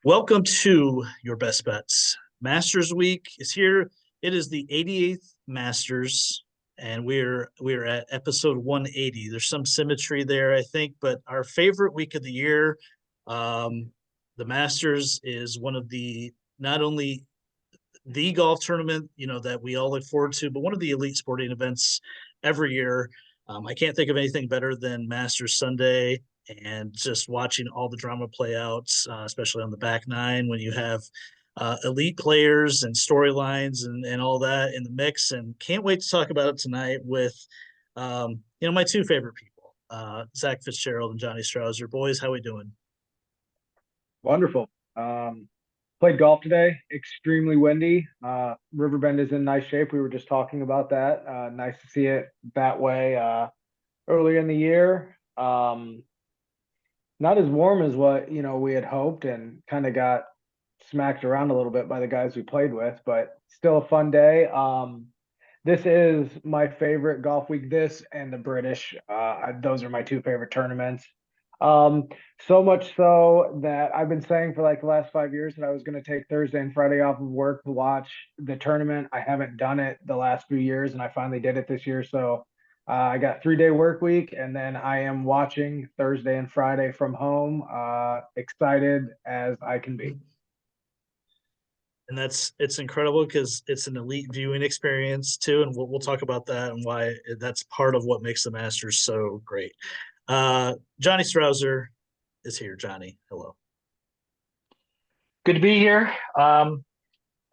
Welcome to your best bets. Masters Week is here. It is the 88th Masters, and we're at episode 180. There's some symmetry there, I think, but our favorite week of the year, um, the Masters is one of the not only the golf tournament, that we all look forward to, but one of the elite sporting events every year. I can't think of anything better than Masters Sunday and just watching all the drama play out, especially on the back nine when you have elite players and storylines and all that in the mix. And can't wait to talk about it tonight with, my two favorite people, Zach Fitzgerald and Johnny Strouser. Boys, how we doing? Wonderful. Played golf today. Extremely windy. Riverbend is in nice shape. We were just talking about that. Nice to see it that way earlier in the year. Not as warm as what we had hoped, and kind of got smacked around a little bit by the guys we played with, but still a fun day. This is my favorite golf week. This and the British. Those are my two favorite tournaments. Um, so much so that I've been saying for like the last 5 years that I was going to take Thursday and Friday off of work to watch the tournament. I haven't done it the last few years, and I finally did it this year. So I got 3 day work week, and then I am watching Thursday and Friday from home. Excited as I can be. And it's incredible because it's an elite viewing experience too, and we'll talk about that and why that's part of what makes the Masters so great. Johnny Strouser is here. Johnny, hello. Good to be here. I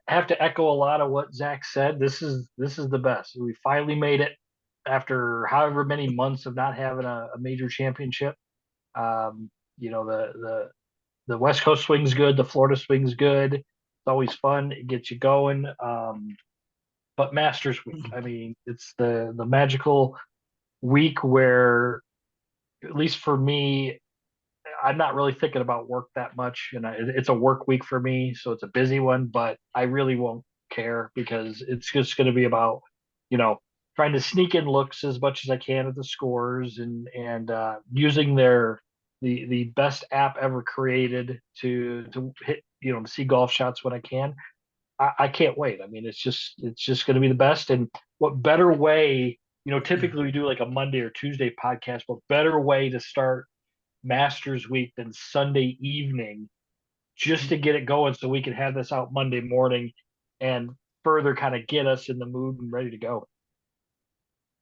have to echo a lot of what Zach said. This is the best. We finally made it after however many months of not having a major championship. The West Coast swing's good, the Florida swing's good. It's always fun. It gets you going. But Masters Week, I mean, it's the magical week where, at least for me, I'm not really thinking about work that much, and it's a work week for me, so it's a busy one. But I really won't care because it's just going to be about, you know, trying to sneak in looks as much as I can at the scores and using the best app ever created to hit see golf shots when I can. I can't wait. I mean, it's just going to be the best. And what better way? Typically we do like a Monday or Tuesday podcast. What better way to start Masters Week than Sunday evening, just to get it going so we can have this out Monday morning and further kind of get us in the mood and ready to go.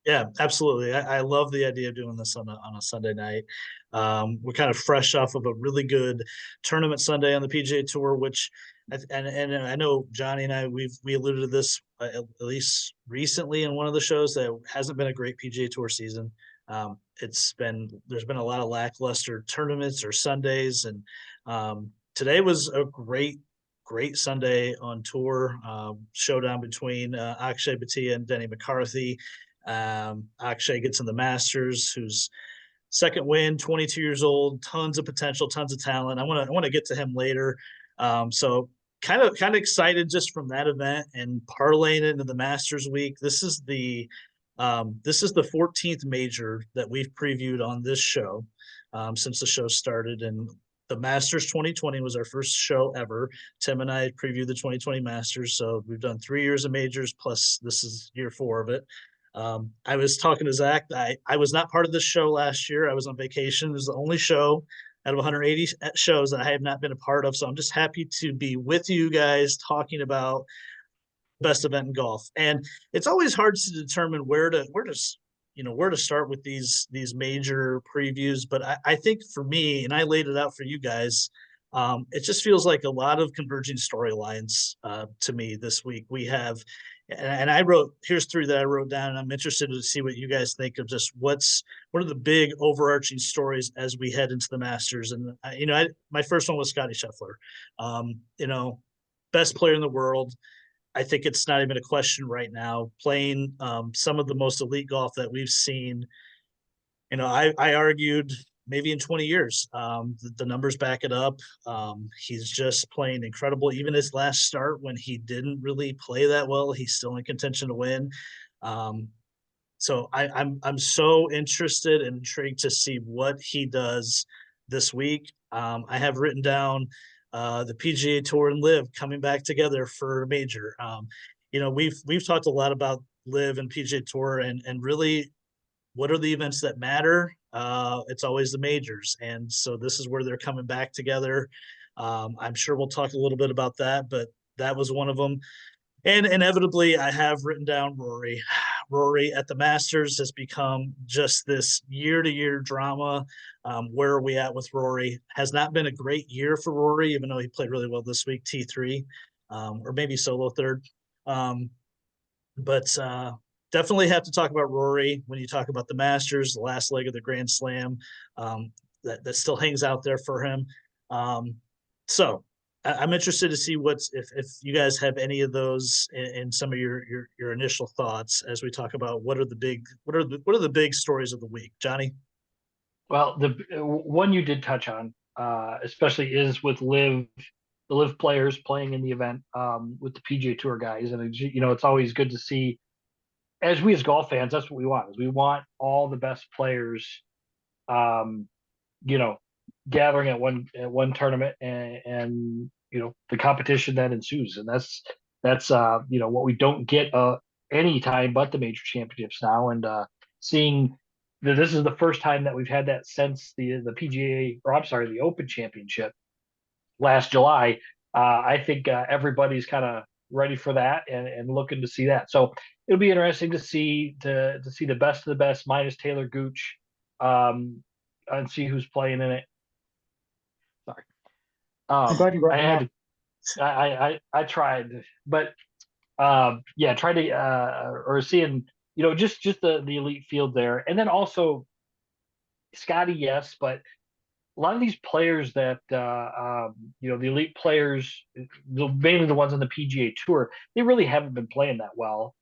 Yeah, absolutely. I love the idea of doing this on a Sunday night. We're kind of fresh off of a really good tournament Sunday on the PGA Tour, which and I know Johnny and we alluded to this at least recently in one of the shows that hasn't been a great PGA Tour season. There's been a lot of lackluster tournaments or Sundays, and today was a great Sunday on tour. Showdown between Akshay Bhatia and Denny McCarthy. Akshay gets in the Masters, who's second win, 22 years old, tons of potential, tons of talent. I want to get to him later. So kind of excited just from that event and parlaying it into the Masters week. This is the 14th major that we've previewed on this show since the show started, and the Masters 2020 was our first show ever. Tim and I previewed the 2020 Masters, so we've done 3 years of majors plus this is year 4 of it. I was talking to Zach. I was not part of this show last year. I was on vacation. It was the only show out of 180 shows that I have not been a part of. So I'm just happy to be with you guys talking about best event in golf. And it's always hard to determine where to start with these major previews. But I think for me, and I laid it out for you guys, it just feels like a lot of converging storylines to me this week. We have, and I wrote, here's 3 that I wrote down, and I'm interested to see what you guys think of just what are the big overarching stories as we head into the Masters. And my first one was Scotty Scheffler, best player in the world. I think it's not even a question right now. Playing some of the most elite golf that we've seen, I argued maybe in 20 years. The numbers back it up. He's just playing incredible. Even his last start, when he didn't really play that well, he's still in contention to win. So I'm so interested and intrigued to see what he does this week. I have written down the PGA Tour and Live coming back together for a major. We've talked a lot about Live and PGA Tour, and really, what are the events that matter? It's always the majors, and so this is where they're coming back together. I'm sure we'll talk a little bit about that, but that was one of them. And inevitably, I have written down Rory. Rory at the Masters has become just this year-to-year drama. Where are we at with Rory? Has not been a great year for Rory, even though he played really well this week, T3, or maybe solo third. But definitely have to talk about Rory when you talk about the Masters, the last leg of the Grand Slam. That still hangs out there for him. So I'm interested to see if you guys have any of those in some of your initial thoughts as we talk about what are the big stories of the week, Johnny. Well, the one you did touch on, especially is with the Live players playing in the event with the PGA Tour guys, and it's always good to see. As golf fans, that's what we want. Is we want all the best players, um, you know, gathering at one tournament, and the competition that ensues, and that's what we don't get any time but the major championships now, and seeing that this is the first time that we've had that since the PGA, or I'm sorry, the Open Championship last July. I think everybody's kind of ready for that, and looking to see that. So it'll be interesting to see the best of the best minus Taylor Gooch, and see who's playing in it. Sorry. I'm glad you brought I it had up. to, I tried, but yeah, try to or seeing just the elite field there, and then also Scotty, yes, but a lot of these players that the elite players, mainly the ones on the PGA Tour, they really haven't been playing that well.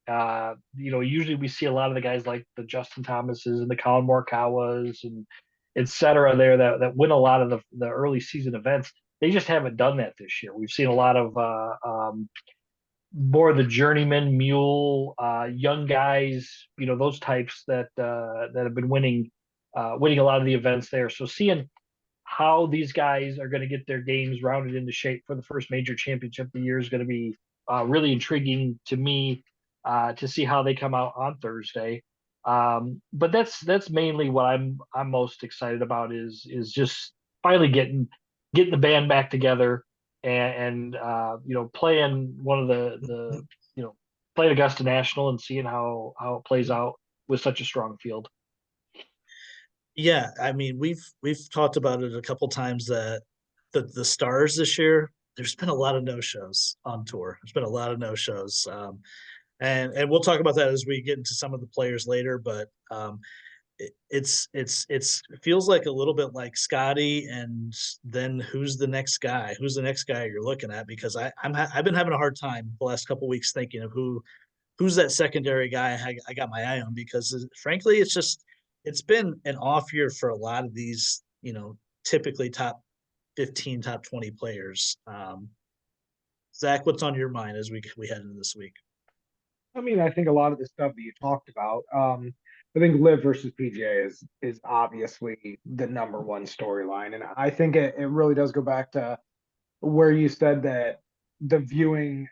Usually we see a lot of the guys like the Justin Thomases and the Colin Morikawas and et cetera there that win a lot of the early season events. They just haven't done that this year. We've seen a lot of more of the journeyman mule, young guys, those types that have been winning a lot of the events there. So seeing how these guys are going to get their games rounded into shape for the first major championship of the year is going to be really intriguing to me, to see how they come out on Thursday. But that's mainly what I'm most excited about is just finally getting the band back together, and playing one of the playing Augusta National and seeing how it plays out with such a strong field. Yeah, I mean, we've talked about it a couple times that the stars this year, there's been a lot of no shows on tour. There's been a lot of no shows, and we'll talk about that as we get into some of the players later. But it feels like a little bit like Scotty, and then who's the next guy? Who's the next guy you're looking at? Because I've been having a hard time the last couple weeks thinking of who's that secondary guy I got my eye on, because frankly, it's been an off year for a lot of these, typically top 15, top 20 players. Zach, what's on your mind as we head into this week? I mean, I think a lot of the stuff that you talked about, I think Live versus PGA is obviously the number one storyline. And I think it really does go back to where you said that the viewing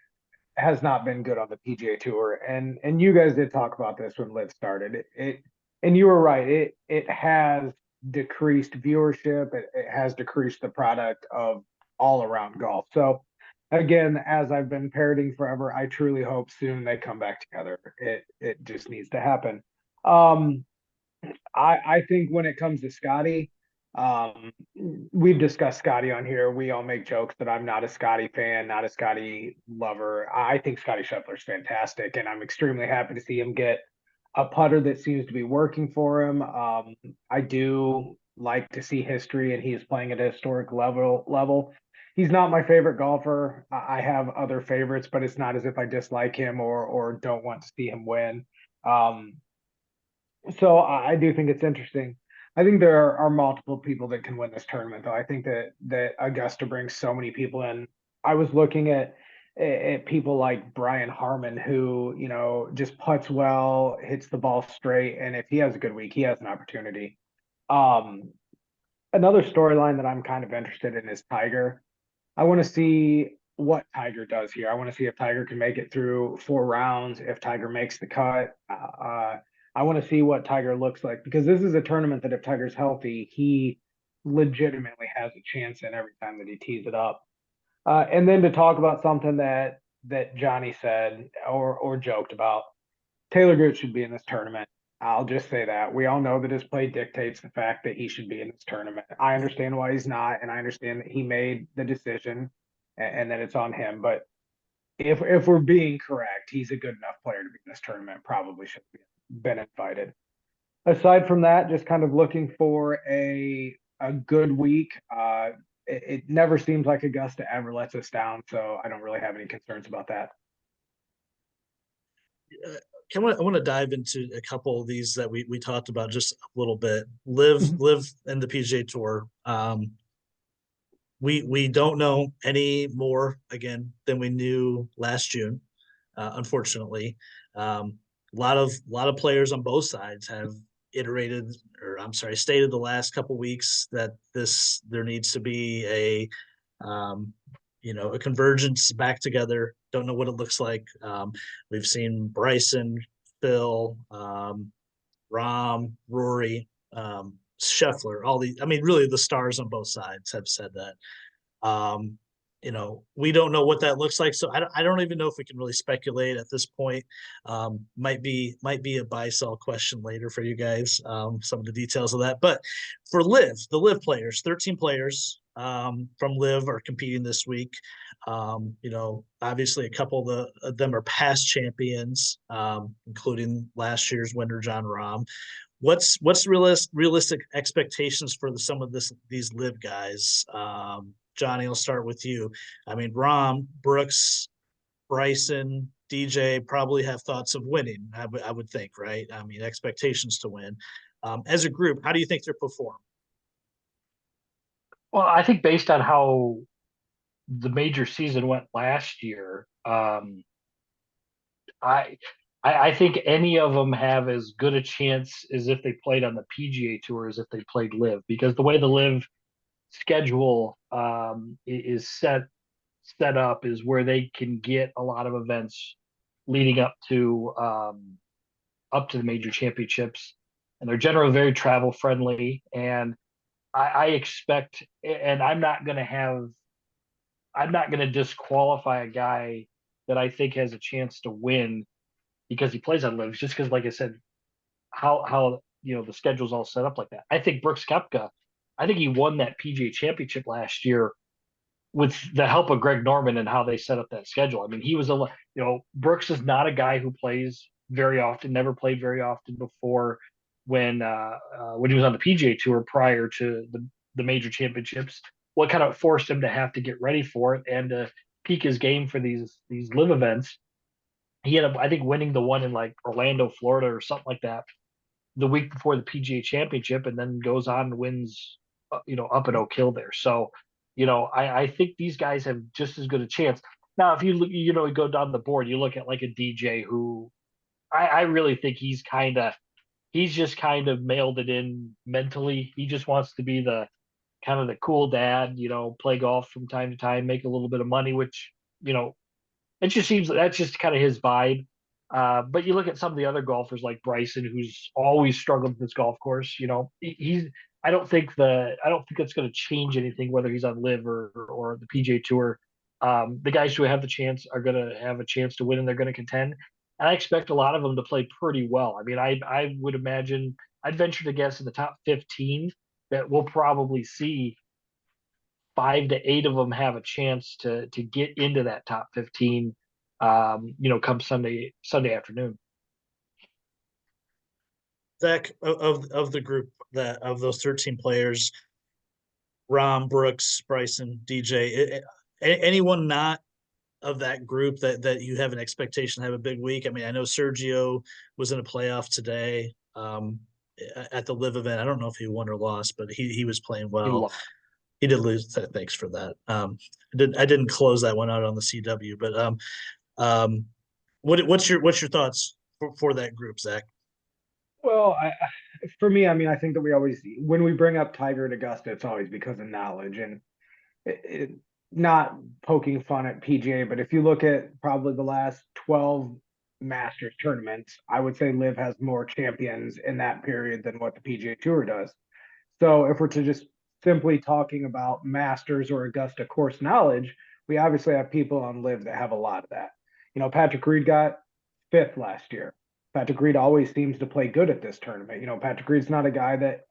has not been good on the PGA Tour. And you guys did talk about this when Live started. And you were right, it has decreased viewership, it has decreased the product of all around golf. So again, as I've been parroting forever, I truly hope soon they come back together. It just needs to happen. Um, I think when it comes to Scotty, um, we've discussed Scotty on here. We all make jokes that I'm not a Scotty fan, not a Scotty lover. I think Scotty Scheffler's fantastic, and I'm extremely happy to see him get a putter that seems to be working for him. I do like to see history, and he's playing at a historic level. He's not my favorite golfer. I have other favorites, but it's not as if I dislike him or don't want to see him win. Um, so I do think it's interesting. I think there are multiple people that can win this tournament, though. I think that Augusta brings so many people in. I was looking at people like Brian Harmon, who just putts well, hits the ball straight, and if he has a good week, he has an opportunity. Um, Another storyline that I'm kind of interested in is Tiger. I want to see what Tiger does here. I want to see if Tiger can make it through 4 rounds, if Tiger makes the cut. I want to see what Tiger looks like, because this is a tournament that if Tiger's healthy, he legitimately has a chance in every time that he tees it up. And then to talk about something that Johnny said or joked about, Taylor Gooch should be in this tournament. I'll just say that. We all know that his play dictates the fact that he should be in this tournament. I understand why he's not, and I understand that he made the decision and that it's on him. But if we're being correct, he's a good enough player to be in this tournament. Probably should have been invited. Aside from that, just kind of looking for a good week. It never seems like Augusta ever lets us down, so I don't really have any concerns about that. I want to dive into a couple of these that we talked about just a little bit. Mhm. Live in the PGA Tour. We don't know any more again than we knew last June. Unfortunately, a lot of players on both sides have iterated, or I'm sorry, stated the last couple weeks that there needs to be um, a convergence back together. Don't know what it looks like. We've seen Bryson, Phil, Rahm, Rory, Scheffler, all these. I mean, really, the stars on both sides have said that. Um, we don't know what that looks like, so I don't even know if we can really speculate at this point. Might be a buy sell question later for you guys. Some of the details of that, but for the Live players, 13 players from Live are competing this week. Obviously a couple of them are past champions, including last year's winner John Rahm. What's realistic expectations for some of these Live guys? Johnny, I'll start with you. I mean, Rahm, Brooks, Bryson, DJ probably have thoughts of winning. I would think, right? I mean, expectations to win. As a group, how do you think they're perform? Well, I think based on how the major season went last year, I, I think any of them have as good a chance as if they played on the PGA Tour as if they played Live, because the way the Live schedule is set up is where they can get a lot of events leading up to the major championships, and they're generally very travel friendly. And I expect, and I'm not going to disqualify a guy that I think has a chance to win because he plays on lives, just because, like I said, how the schedule's all set up like that. I think Brooks Koepka, I think he won that PGA Championship last year with the help of Greg Norman and how they set up that schedule. I mean, Brooks is not a guy who plays very often, never played very often before when he was on the PGA Tour prior to the major championships. What kind of forced him to have to get ready for it and to peak his game for these live events. He ended up, I think, winning the one in like Orlando, Florida, or something like that, the week before the PGA Championship, and then goes on and wins, up in Oak Hill there. So, I think these guys have just as good a chance. Now, if you look, you go down the board, you look at like a DJ who I really think he's just kind of mailed it in mentally. He just wants to be the kind of the cool dad, play golf from time to time, make a little bit of money, which, it just seems that's just kind of his vibe. But you look at some of the other golfers like Bryson, who's always struggled with this golf course. He's. I don't think it's going to change anything whether he's on Live or the PGA Tour. The guys who have the chance are going to have a chance to win, and they're going to contend. And I expect a lot of them to play pretty well. I mean, I would imagine I'd venture to guess in the top 15 that we'll probably see 5 to 8 of them have a chance to get into that top 15. Come Sunday afternoon. Zach, of the group that of those 13 players, Rom, Brooks, Bryson, DJ, anyone not of that group that you have an expectation to have a big week? I mean, I know Sergio was in a playoff today at the Live event. I don't know if he won or lost, but he was playing He well. lost. He did lose. Thanks for that. I didn't close that one out on the CW, but um, what's your thoughts for that group, Zach? Well, for me, I mean, I think that we always, when we bring up Tiger at Augusta, it's always because of knowledge. And it, not poking fun at PGA, but if you look at probably the last 12 Masters tournaments, I would say Liv has more champions in that period than what the PGA Tour does. So if we're to just simply talking about Masters or Augusta course knowledge, we obviously have people on Liv that have a lot of that. Patrick Reed got fifth last year. Patrick Reed always seems to play good at this tournament. Patrick Reed's not a guy that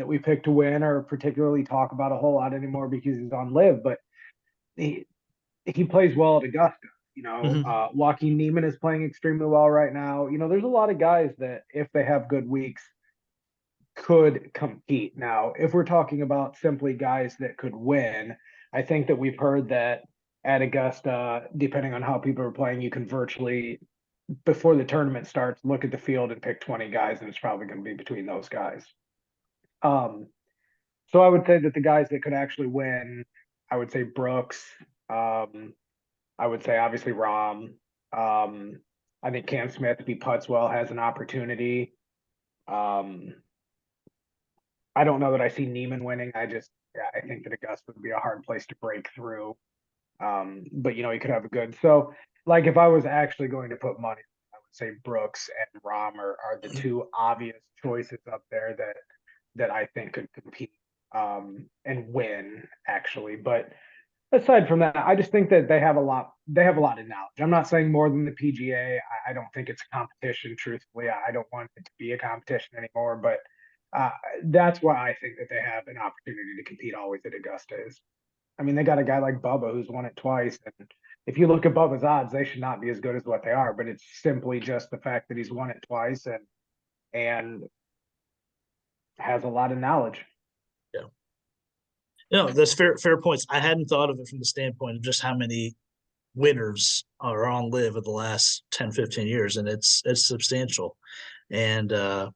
we pick to win or particularly talk about a whole lot anymore because he's on Liv, but he he plays well at Augusta. Mhm. Joaquin Neiman is playing extremely well right now. There's a lot of guys that if they have good weeks could compete. Now, if we're talking about simply guys that could win, I think that we've heard that at Augusta, depending on how people are playing, you can virtually before the tournament starts, look at the field and pick 20 guys, and it's probably going to be between those guys. Um, so I would say that the guys that could actually win, I would say Brooks. Um, I would say obviously Rom. I think Cam Smith, if he putts well, has an opportunity. Um, I don't know that I see Neiman winning. I think that Augusta would be a hard place to break through. But he could have a good. So, like, if I was actually going to put money, I would say Brooks and Rom are the two obvious choices up there that I think could compete and win actually. But aside from that, I just think that they have a lot. They have a lot of knowledge. I'm not saying more than the PGA. I don't think it's a competition. Truthfully, I don't want it to be a competition anymore. But uh, that's why I think that they have an opportunity to compete always at Augusta. I mean, they got a guy like Bubba who's won it twice, and if you look at Bubba's odds, they should not be as good as what they are. But it's simply just the fact that he's won it twice and has a lot of knowledge. Yeah. That's fair points. I hadn't thought of it from the standpoint of just how many winners are on Live in the last 10, 15 years, and it's substantial. And I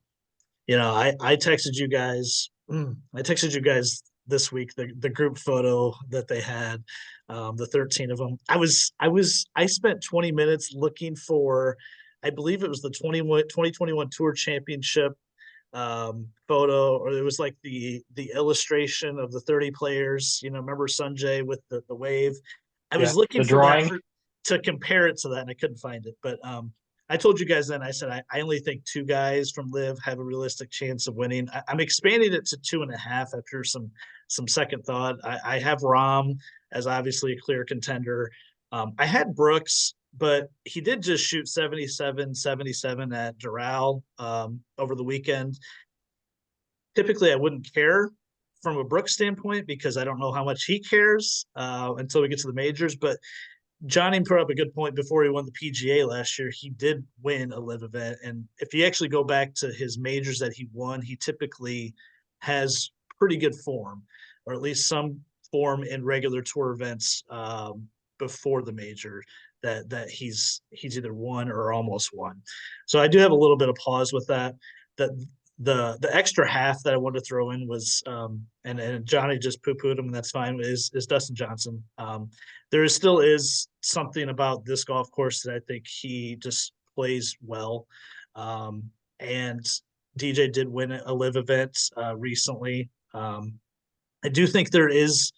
texted you guys. I texted you guys this week the group photo that they had, the 13 of them. I spent 20 minutes looking for, I believe it was the 2021 Tour Championship photo, or it was like the illustration of the 30 players. Remember Sanjay with the wave. I Yeah, was looking the for that drawing. to compare it to that, and I couldn't find it. But I told you guys then. I said I only think two guys from Live have a realistic chance of winning. I'm expanding it to 2.5 after some second thought. I have Rom as obviously a clear contender. I had Brooks, but he did just shoot 77 at Doral over the weekend. Typically, I wouldn't care from a Brooks standpoint because I don't know how much he cares until we get to the majors. But Johnny brought up a good point before he won the PGA last year. He did win a live event. And if you actually go back to his majors that he won, he typically has pretty good form, or at least some form in regular tour events before the major that he's either won or almost won. So I do have a little bit of pause with that. That the extra half that I wanted to throw in was and Johnny just poo-pooed him, and that's fine, is Dustin Johnson. There still is something about this golf course that I think he just plays well. And DJ did win a live event recently. I do think there is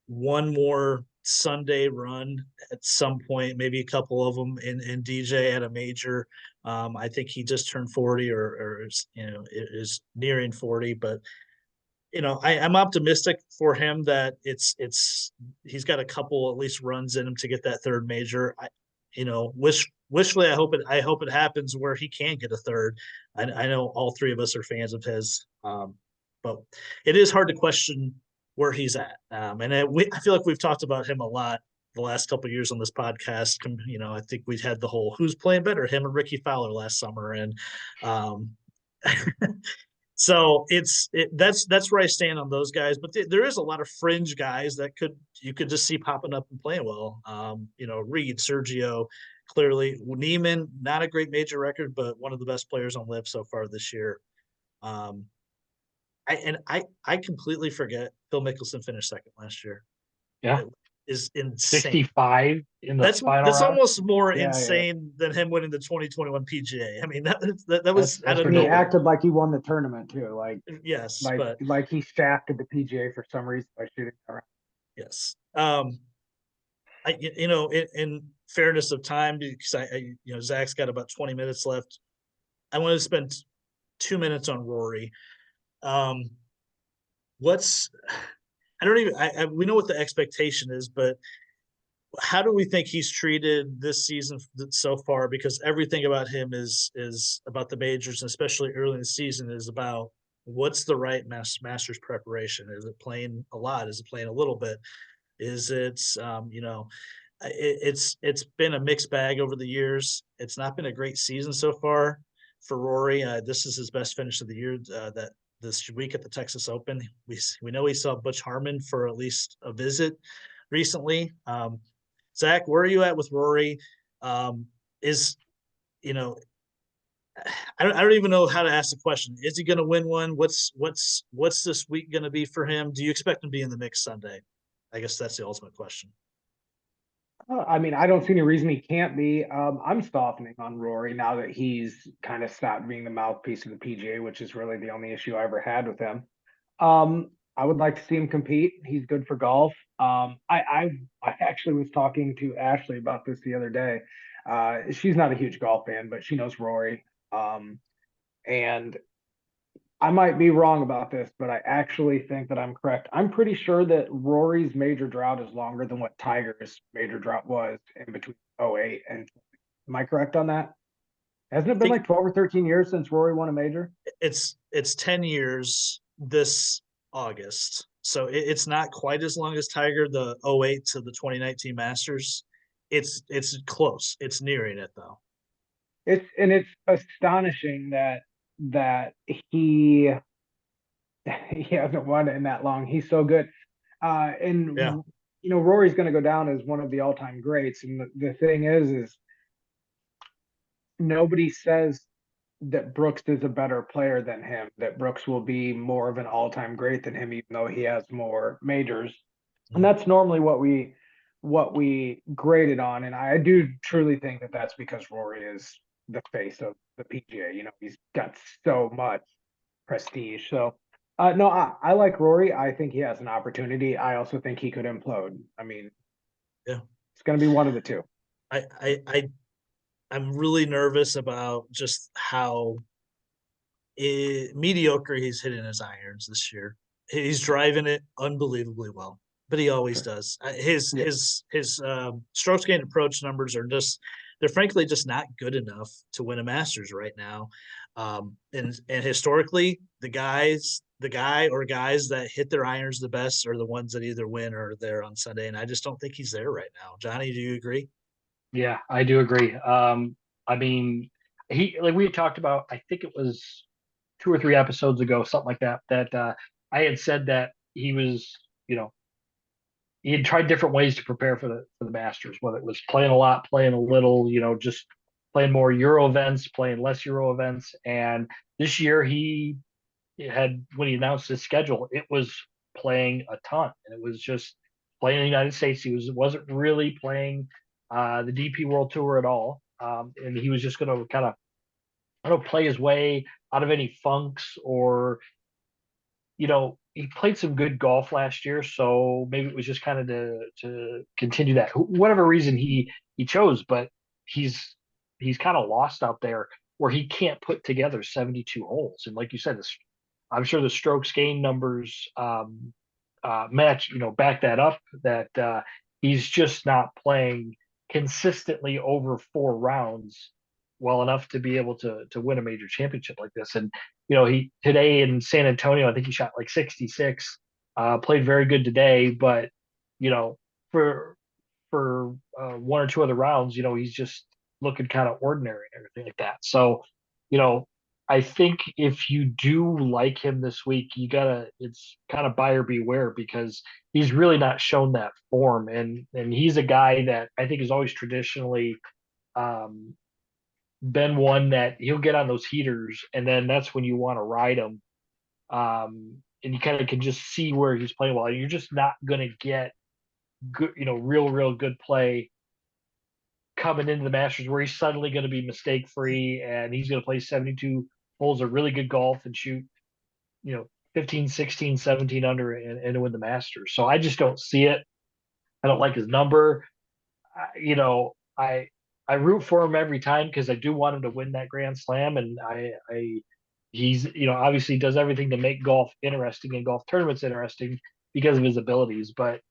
one more Sunday run at some point, maybe a couple of them in DJ at a major. I think he just turned 40 or is nearing 40, but I'm optimistic for him that he's got a couple at least runs in him to get that third major. Wishfully, I hope it happens where he can get a third. I know all three of us are fans of his, but it is hard to question where he's at. And I feel like we've talked about him a lot the last couple of years on this podcast. I think we had the whole who's playing better, him and Ricky Fowler last summer, and so that's where I stand on those guys. But there is a lot of fringe guys that you could just see popping up and playing well. Reed, Sergio, clearly Neiman, not a great major record, but one of the best players on Live so far this year. Um, I completely forget Phil Mickelson finished second last year. Yeah, It is insane. 65 in the final That's round. almost more Yeah, insane than him winning the 2021 PGA. I mean, that was That's out of And he nowhere. acted like he won the tournament too, Yes, like but like he shafted the PGA for some reason by shooting around. yes. in fairness of time, because Zach's got about 20 minutes left. I want to spend 2 minutes on Rory. Um, what's I don't even we know what the expectation is, but how do we think he's treated this season so far? Because everything about him is about the majors, and especially early in the season, is about what's the right Masters preparation. Is it playing a lot? Is it playing a little bit? Is it it's been a mixed bag over the years. It's not been a great season so far for Rory. This is his best finish of the year. That this week at the Texas Open, we know he saw Butch Harmon for at least a visit recently. Zach, where are you at with Rory? Is you know I don't even know how to ask the question. Is he going to win one? What's this week going to be for him? Do you expect him to be in the mix Sunday? I guess that's the ultimate question. I mean, I don't see any reason he can't be. I'm softening on Rory now that he's kind of stopped being the mouthpiece of the PGA, which is really the only issue I ever had with him. I would like to see him compete. He's good for golf. I actually was talking to Ashley about this the other day. She's not a huge golf fan, but she knows Rory. And I might be wrong about this, but I actually think that I'm correct. I'm pretty sure that Rory's major drought is longer than what Tiger's major drought was in between '08 and. Am I correct on that? Hasn't it been like 12 or 13 years since Rory won a major? It's 10 years this August. So it's not quite as long as Tiger, the '08 to the 2019 Masters. It's close. It's nearing it though. It's astonishing that he he hasn't won it in that long. He's so good. And Yeah. Rory's going to go down as one of the all-time greats. And the thing is nobody says that Brooks is a better player than him, that Brooks will be more of an all-time great than him, even though he has more majors. And that's normally what we graded on. And I do truly think that that's because Rory is the face of the PGA. He's got so much prestige. So, no, I like Rory. I think he has an opportunity. I also think he could implode. I mean, Yeah. it's going to be one of the two. I'm really nervous about just how mediocre he's hitting his irons this year. He's driving it unbelievably well, but he always does. His strokes gained approach numbers are they're frankly just not good enough to win a Masters right now. And historically, the guy or guys that hit their irons the best are the ones that either win or they're on Sunday. And I just don't think he's there right now. Johnny, do you agree? Yeah, I do agree. I mean, like we had talked about, I think it was 2 or 3 episodes ago, something like that, that I had said that he was, he had tried different ways to prepare for the Masters, whether it was playing a lot, playing a little, just playing more Euro events, playing less Euro events. And this year he had, when he announced his schedule, it was playing a ton, and it was just playing in the United States. Wasn't really playing the DP World Tour at all, and he was just going to kind of, I don't know, play his way out of any funks, or he played some good golf last year, so maybe it was just kind of to continue that, whatever reason he chose. But he's kind of lost out there where he can't put together 72 holes, and like you said, I'm sure the strokes gain numbers match, back that up, that he's just not playing consistently over 4 rounds well enough to be able to win a major championship like this. And he today in San Antonio, I think he shot like 66, played very good today, but for 1 or 2 other rounds, he's just looking kind of ordinary and everything like that. So, I think if you do like him this week, it's kind of buyer beware, because he's really not shown that form. And he's a guy that I think is always traditionally um, been one that he'll get on those heaters, and then that's when you want to ride him. And you kind of can just see where he's playing well. You're just not going to get good, real good play coming into the Masters where he's suddenly going to be mistake free and he's going to play 72 holes of really good golf and shoot, 15, 16, 17 under and win the Masters. So I just don't see it. I don't like his number. you know, I root for him every time because I do want him to win that Grand Slam, and he's obviously does everything to make golf interesting and golf tournaments interesting because of his abilities. But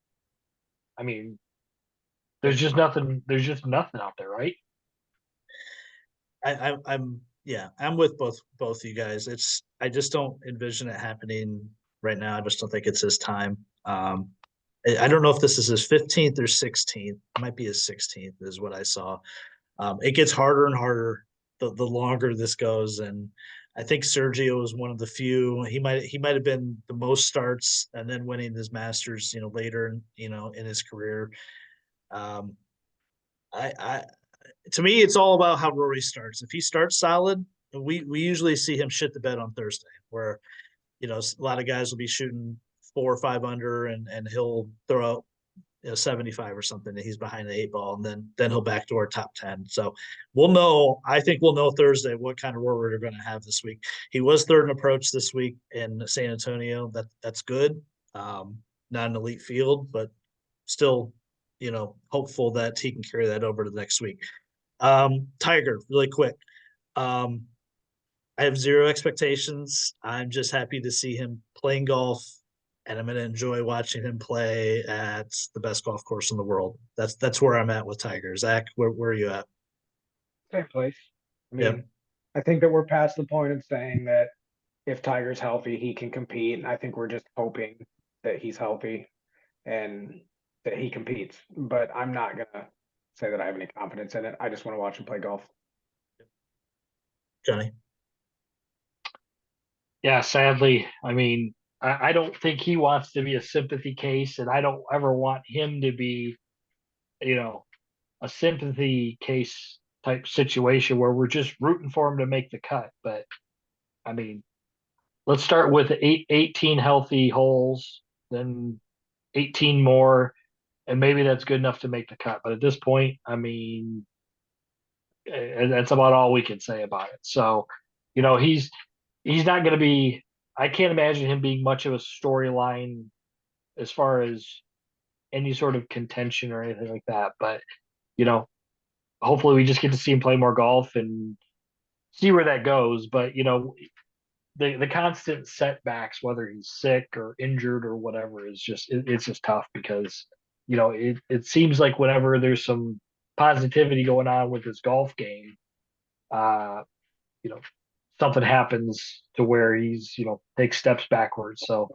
I mean, there's just nothing. There's just nothing out there, right? I'm with both you guys. I just don't envision it happening right now. I just don't think it's his time. I don't know if this is his 15th or 16th. It might be his 16th, is what I saw. It gets harder and harder the longer this goes, and I think Sergio was one of the few. He might have been the most starts and then winning his Masters, later, in his career. Um, I to me, it's all about how Rory starts. If he starts solid, we usually see him shit the bed on Thursday, where a lot of guys will be shooting 4 or 5 under, and he'll throw out 75 or something, and he's behind the 8 ball, and then he'll backdoor top 10. So we'll know. I think we'll know Thursday what kind of Rory we're going to have this week. He was third in approach this week in San Antonio. That's good. Not an elite field, but still, hopeful that he can carry that over to the next week. Tiger, really quick. Um, I have zero expectations. I'm just happy to see him playing golf, and I'm going to enjoy watching him play at the best golf course in the world. That's where I'm at with Tiger. Zach, where are you at? Same place. I Yep. mean, I think that we're past the point of saying that if Tiger's healthy, he can compete. And I think we're just hoping that he's healthy and that he competes. But I'm not gonna say that I have any confidence in it. I just want to watch him play golf. Johnny. Yeah, sadly, I mean, I don't think he wants to be a sympathy case, and I don't ever want him to be, you know, a sympathy case type situation where we're just rooting for him to make the cut. But I mean, let's start with 18 healthy holes, then 18 more, and maybe that's good enough to make the cut. But at this point, I mean, that's about all we can say about it. So, he's not going to be. I can't imagine him being much of a storyline as far as any sort of contention or anything like that. But you know, hopefully we just get to see him play more golf and see where that goes. But the constant setbacks, whether he's sick or injured or whatever, is it's just tough because it seems like whenever there's some positivity going on with his golf game, uh, you know, something happens to where he's takes steps backwards. So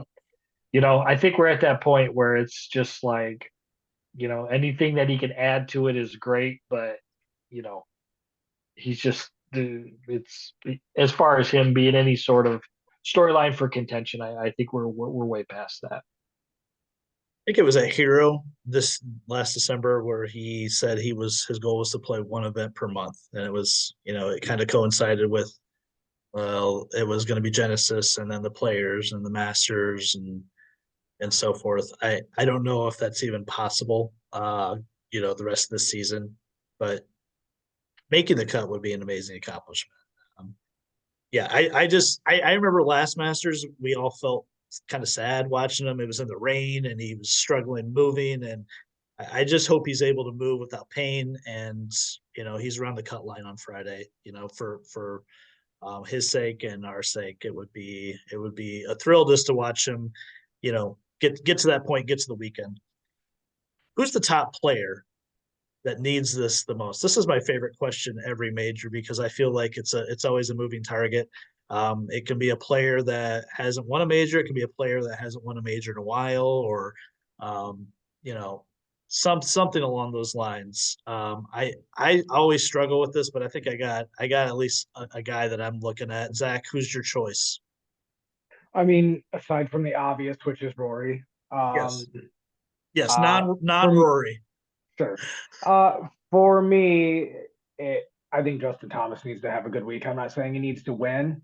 I think we're at that point where it's just like anything that he can add to it is great, but you know he's just it's as far as him being any sort of storyline for contention. I think we're way past that. I think it was at Hero this last December where he said his goal was to play one event per month, and it was it kind of coincided with, well, it was going to be Genesis and then the Players and the Masters and so forth. I don't know if that's even possible. The rest of the season, but making the cut would be an amazing accomplishment. Um, yeah, I remember last Masters we all felt kind of sad watching him. It was in the rain and he was struggling moving, and I just hope he's able to move without pain. And he's around the cut line on Friday. For his sake and our sake, it would be a thrill just to watch him. Get to that point, get to the weekend. Who's the top player that needs this the most? This is my favorite question every major because I feel like it's always a moving target. It can be a player that hasn't won a major. It can be a player that hasn't won a major in a while, or um, you know, something along those lines. I always struggle with this, but I think I got at least a guy that I'm looking at. Zach, who's your choice? I mean, aside from the obvious, which is Rory, Yes, yes, uh, non for Rory. sure. For me, I think Justin Thomas needs to have a good week. I'm not saying he needs to win,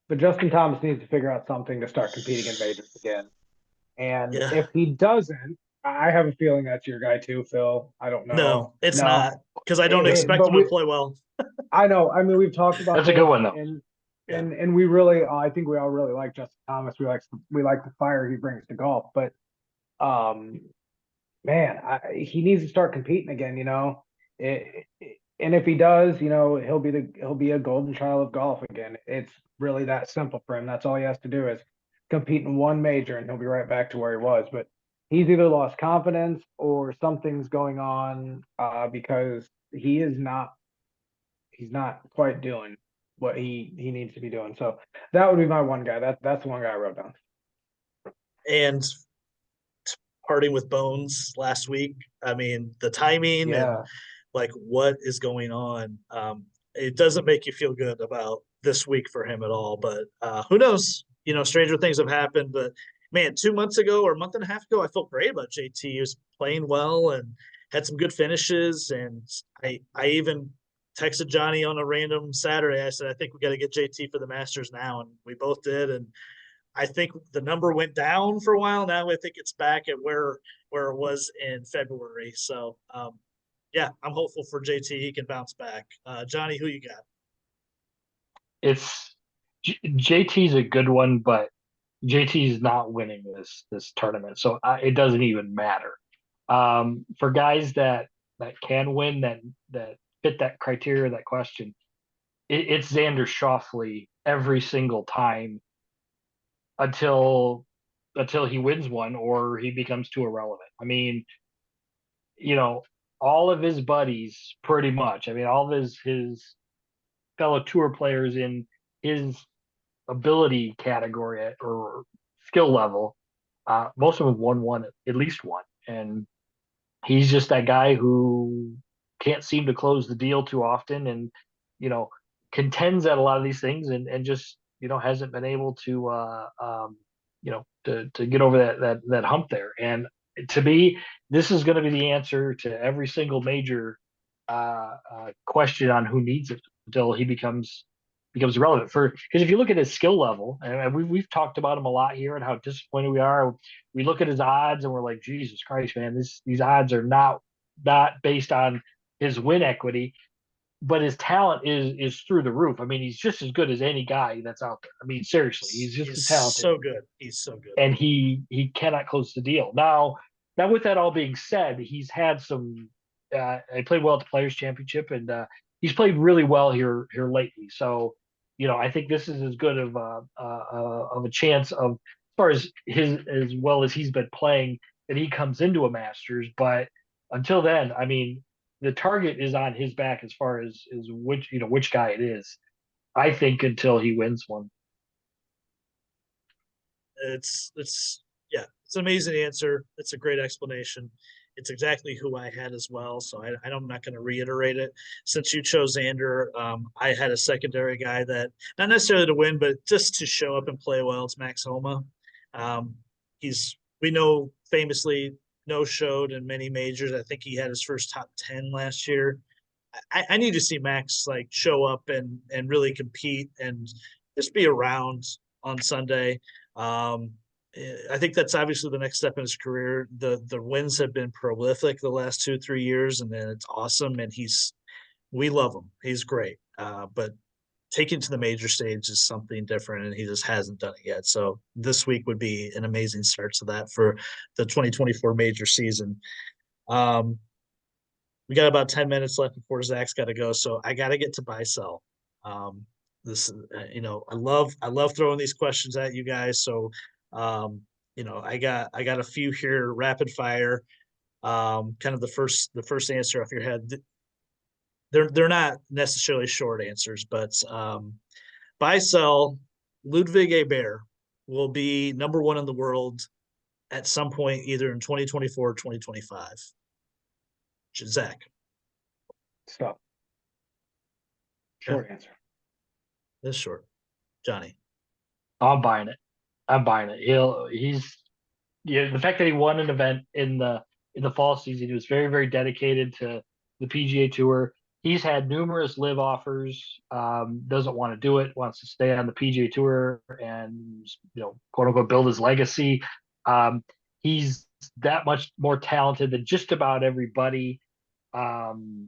but Justin Thomas needs to figure out something to start competing in majors again. And Yeah, if he doesn't, I have a feeling that's your guy too, Phil. I don't know. no, it's No, not because I don't expect but him to play well. I know. I mean, we've talked about That's a good this, one though. and Yeah. we really, I think we all really like Justin Thomas. We like the fire he brings to golf, but um, man, he needs to start competing again. And if he does, he'll be a golden child of golf again. It's really that simple for him. That's all he has to do is compete in one major, and he'll be right back to where he was. But he's either lost confidence or something's going on because he's not quite doing what he needs to be doing. So that would be my one guy. That's the one guy I wrote down. And parting with Bones last week. I mean, the timing and Yeah. like what is going on. It doesn't make you feel good about this week for him at all. But who knows? Stranger things have happened. But man, 2 months ago or a month and a half ago, I felt great about JT. He was playing well and had some good finishes. And I even texted Johnny on a random Saturday. I said, I think we got to get JT for the Masters now. And we both did. And I think the number went down for a while. Now I think it's back at where it was in February. So yeah, I'm hopeful for JT. He can bounce back. Johnny, who you got? It's JT's a good one, but JT's not winning this tournament, so it doesn't even matter. For guys that can win, that fit that criteria, that question, it's Xander Schauffele every single time until he wins one or he becomes too irrelevant. I mean, you know, all of his buddies, pretty much. I mean, all of his fellow tour players in his ability category or skill level, most of them won one, at least one, and he's just that guy who can't seem to close the deal too often, and you know contends at a lot of these things, and just hasn't been able to to get over that hump there. And to me, this is going to be the answer to every single major question on who needs it until he becomes relevant. For because if you look at his skill level, and we've talked about him a lot here and how disappointed we are. We look at his odds and we're like, Jesus Christ, man, these odds are not based on his win equity, but his talent is through the roof. I mean, he's just as good as any guy that's out there. I mean, seriously, he's just as He's talented, so good. He's so good. and he cannot close the deal. Now with that all being said, he's had some. He played well at the Players Championship, and he's played really well here lately. So, I think this is as good of a chance of as far as his as well as he's been playing that he comes into a Masters. But until then, I mean, the target is on his back as far as which guy it is. I think until he wins one. It's yeah, it's an amazing answer. It's a great explanation. It's exactly who I had as well. So I'm not going to reiterate it. Since you chose Xander, I had a secondary guy that not necessarily to win, but just to show up and play well. It's Max Homa. Um, we know famously no showed in many majors. I think he had his first top 10 last year. I need to see Max like show up and really compete and just be around on Sunday. Um, I think that's obviously the next step in his career. The wins have been prolific the last 2 3 years, and then it's awesome. And we love him. He's great. But taking to the major stage is something different, and he just hasn't done it yet. So this week would be an amazing start to that for the 2024 major season. Um, we got about 10 minutes left before Zach's got to go. So I got to get to buy sell. Um, this, I love throwing these questions at you guys. So, I got a few here rapid fire. Kind of the first answer off your head. They're not necessarily short answers, but buy sell Ludwig Bear will be number one in the world at some point, either in 2024 or 2025. Zach. Stop. Yeah, Short answer. this short. Johnny. I'm buying it. I'm buying it. He's the fact that he won an event in the fall season, he was very, very dedicated to the PGA Tour. He's had numerous live offers. Doesn't want to do it. Wants to stay on the PGA Tour and quote unquote build his legacy. He's that much more talented than just about everybody. Um,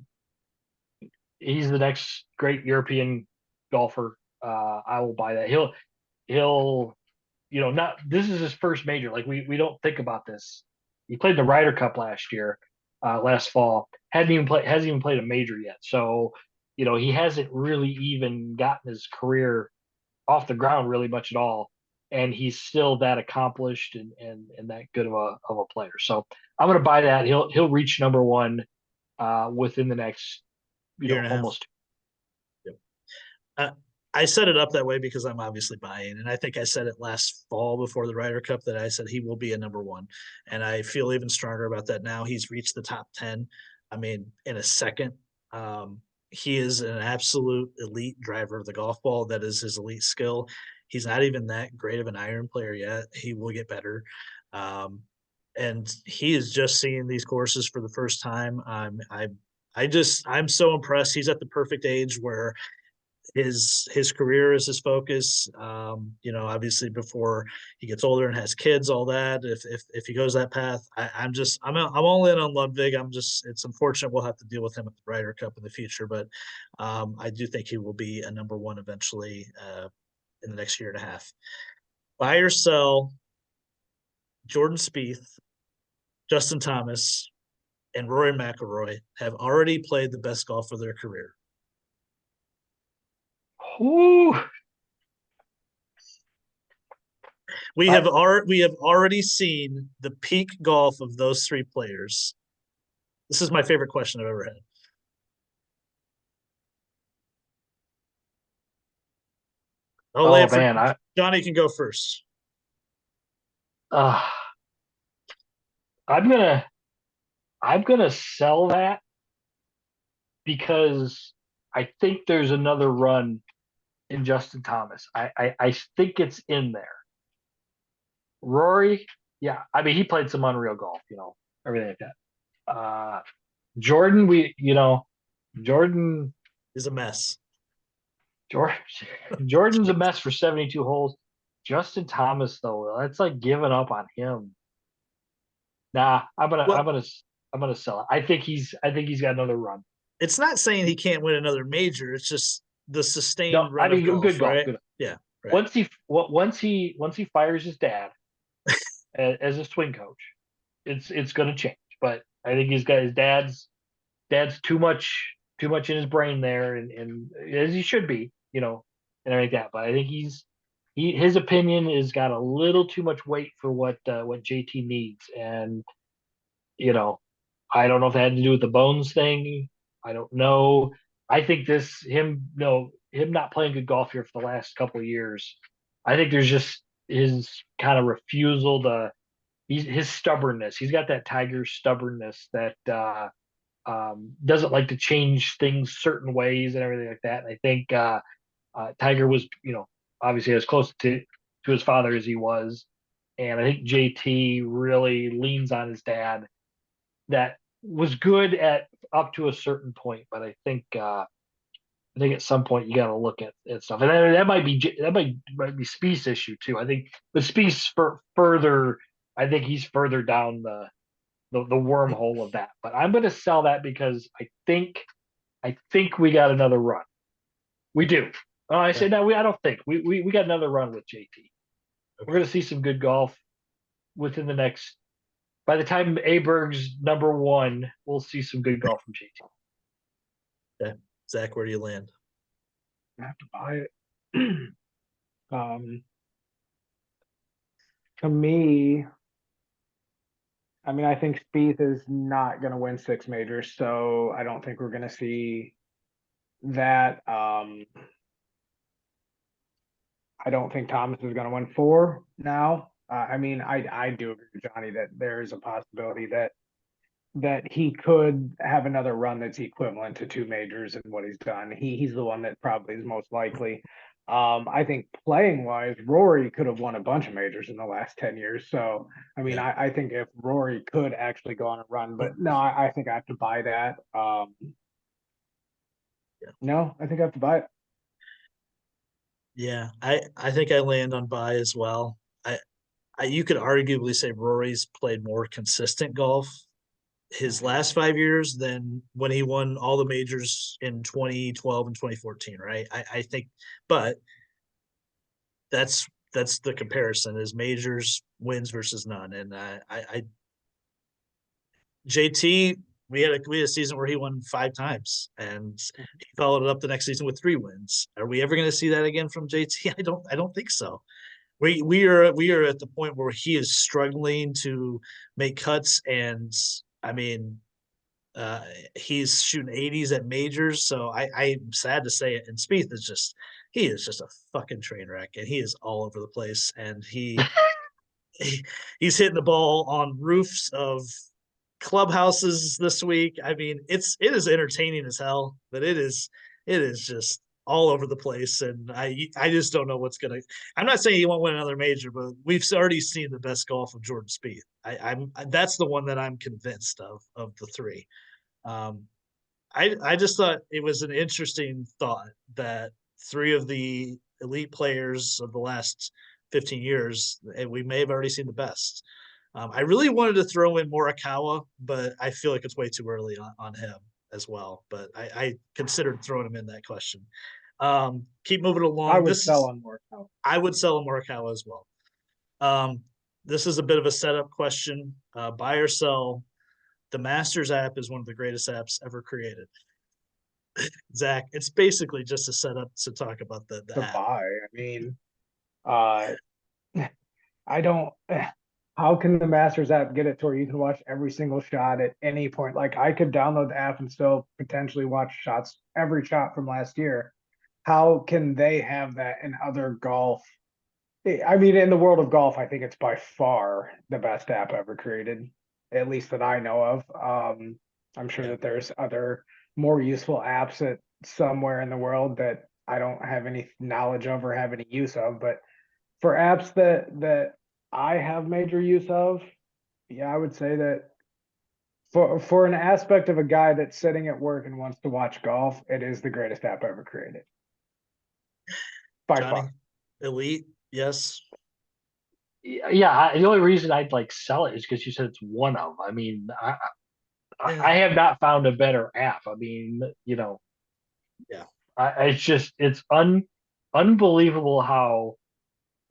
he's the next great European golfer. I will buy that. He'll not this is his first major. Like we don't think about this. He played the Ryder Cup last year, last fall. Hasn't even played a major yet. So, he hasn't really even gotten his career off the ground really much at all. And he's still that accomplished and that good of a player. So I'm going to buy that. He'll reach number one within the next, year and a half. almost. Yep. I set it up that way because I'm obviously buying, and I think I said it last fall before the Ryder Cup that I said he will be a number one, and I feel even stronger about that now. He's reached the top 10. I mean, in a second. He is an absolute elite driver of the golf ball. That is his elite skill. He's not even that great of an iron player yet. He will get better. And he is just seeing these courses for the first time. I'm so impressed. He's at the perfect age where his career is his focus. Obviously before he gets older and has kids, all that. If he goes that path, I'm all in on Ludwig. It's unfortunate we'll have to deal with him at the Ryder Cup in the future, but I do think he will be a number one eventually in the next year and a half. Buy or sell Jordan Spieth, Justin Thomas, and Rory McIlroy have already played the best golf of their career. Ooh. We have already seen the peak golf of those three players. This is my favorite question I've ever had. Oh man, Johnny can go first. I'm gonna sell that because I think there's another run in Justin Thomas. I think it's in there. Rory, yeah, I mean he played some unreal golf, everything like that. Jordan, Jordan is a mess. Jordan's a mess for 72 holes. Justin Thomas, though, that's like giving up on him. Nah, I'm gonna sell it. I think he's got another run. It's not saying he can't win another major. It's just the sustained run of golf, good right? golf. Good. Yeah. Right. Once he fires his dad as a swing coach, it's gonna change. But I think he's got his dad's too much in his brain there, and as he should be, and everything like that. But I think his opinion has got a little too much weight for what JT needs, and I don't know if it had to do with the bones thing. I don't know. I think him not playing good golf here for the last couple of years. I think there's just his kind of refusal to his stubbornness. He's got that Tiger stubbornness that doesn't like to change things certain ways and everything like that. And I think Tiger was, obviously as close to his father as he was, and I think JT really leans on his dad. That was good at up to a certain point, but I think at some point you got to look at stuff, and that might be Spieth's issue too. I think, but Spieth's further. I think he's further down the wormhole of that. But I'm going to sell that because I think we got another run. We do. I said no. I don't think we got another run with JT. Okay. We're going to see some good golf within the next. By the time Aberg's number one, we'll see some good golf from JT. Okay. Zach, where do you land? I have to buy it. To me, I mean, I think Spieth is not going to win 6 majors, so I don't think we're going to see that. I don't think Thomas is going to win 4 now. I mean, I do agree with Johnny that there is a possibility that he could have another run that's equivalent to 2 majors and what he's done. He's the one that probably is most likely. I think playing wise, Rory could have won a bunch of majors in the last 10 years. So, I mean, yeah. I think if Rory could actually go on a run, but no, I think I have to buy that. No, I think I have to buy it. Yeah, I think I land on buy as well. You could arguably say Rory's played more consistent golf his last 5 years than when he won all the majors in 2012 and 2014, right? I think, but that's the comparison is majors wins versus none. And JT, we had a season where he won 5 times, and he followed it up the next season with 3 wins. Are we ever going to see that again from JT? I don't think so. We are at the point where he is struggling to make cuts, and I mean, uh, he's shooting 80s at majors. So I'm sad to say it. And Spieth he is just a fucking train wreck, and he is all over the place, and he's hitting the ball on roofs of clubhouses this week. I mean, it is entertaining as hell, but it is just all over the place, and I just don't know what's gonna. I'm not saying he won't win another major, but we've already seen the best golf of Jordan Spieth. I'm that's the one that I'm convinced of the three. Um, I just thought it was an interesting thought that three of the elite players of the last 15 years, and we may have already seen the best. I really wanted to throw in Morikawa, but I feel like it's way too early on him as well. But I considered throwing him in that question. Keep moving I along. would sell on Morikawa. I would sell a Morikawa as well. Um, this is a bit of a setup question. Buy or sell. The Masters app is one of the greatest apps ever created. Zach, it's basically just a setup to talk about the To app. buy. I mean, uh, I don't. How can the Masters app get it to where you can watch every single shot at any point? Like I could download the app and still potentially watch shots, every shot from last year. How can they have that in other golf? I mean, in the world of golf, I think it's by far the best app ever created, at least that I know of. I'm sure Yeah. that there's other more useful apps that somewhere in the world that I don't have any knowledge of or have any use of, but for apps that I have major use of, yeah, I would say that for an aspect of a guy that's sitting at work and wants to watch golf, it is the greatest app ever created by Johnny, far. elite, yes. Yeah, the only reason I'd like sell it is because you said it's one of. I mean, I have not found a better app. I mean, Yeah. it's just unbelievable how.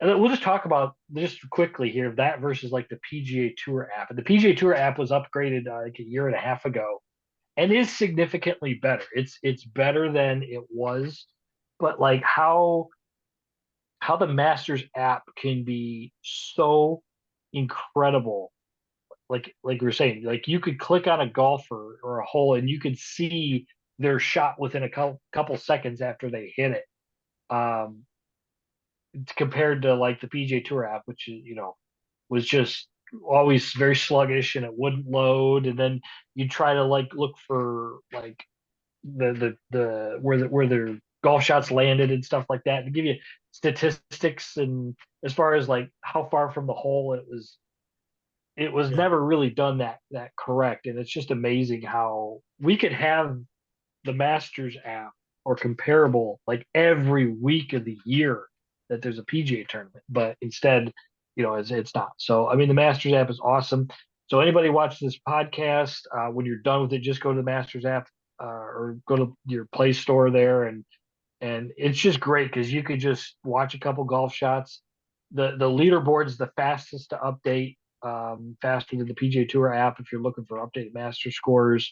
And we'll just talk about just quickly here that versus like the PGA Tour app. And the PGA Tour app was upgraded like a year and a half ago, and is significantly better. It's better than it was, but like how the Masters app can be so incredible. Like we were saying, like you could click on a golfer or a hole and you could see their shot within a couple seconds after they hit it. Compared to like the PGA Tour app, which was just always very sluggish and it wouldn't load, and then you try to like look for like the where their golf shots landed and stuff like that to give you statistics and as far as like how far from the hole it was Yeah. never really done that correct, and it's just amazing how we could have the Masters app or comparable like every week of the year that there's a PGA tournament, but instead, it's not. So I mean, the Masters app is awesome. So anybody watching this podcast, when you're done with it, just go to the Masters app or go to your Play Store there, and it's just great because you could just watch a couple golf shots. The leaderboard is the fastest to update, faster than the PGA Tour app if you're looking for updated master scores,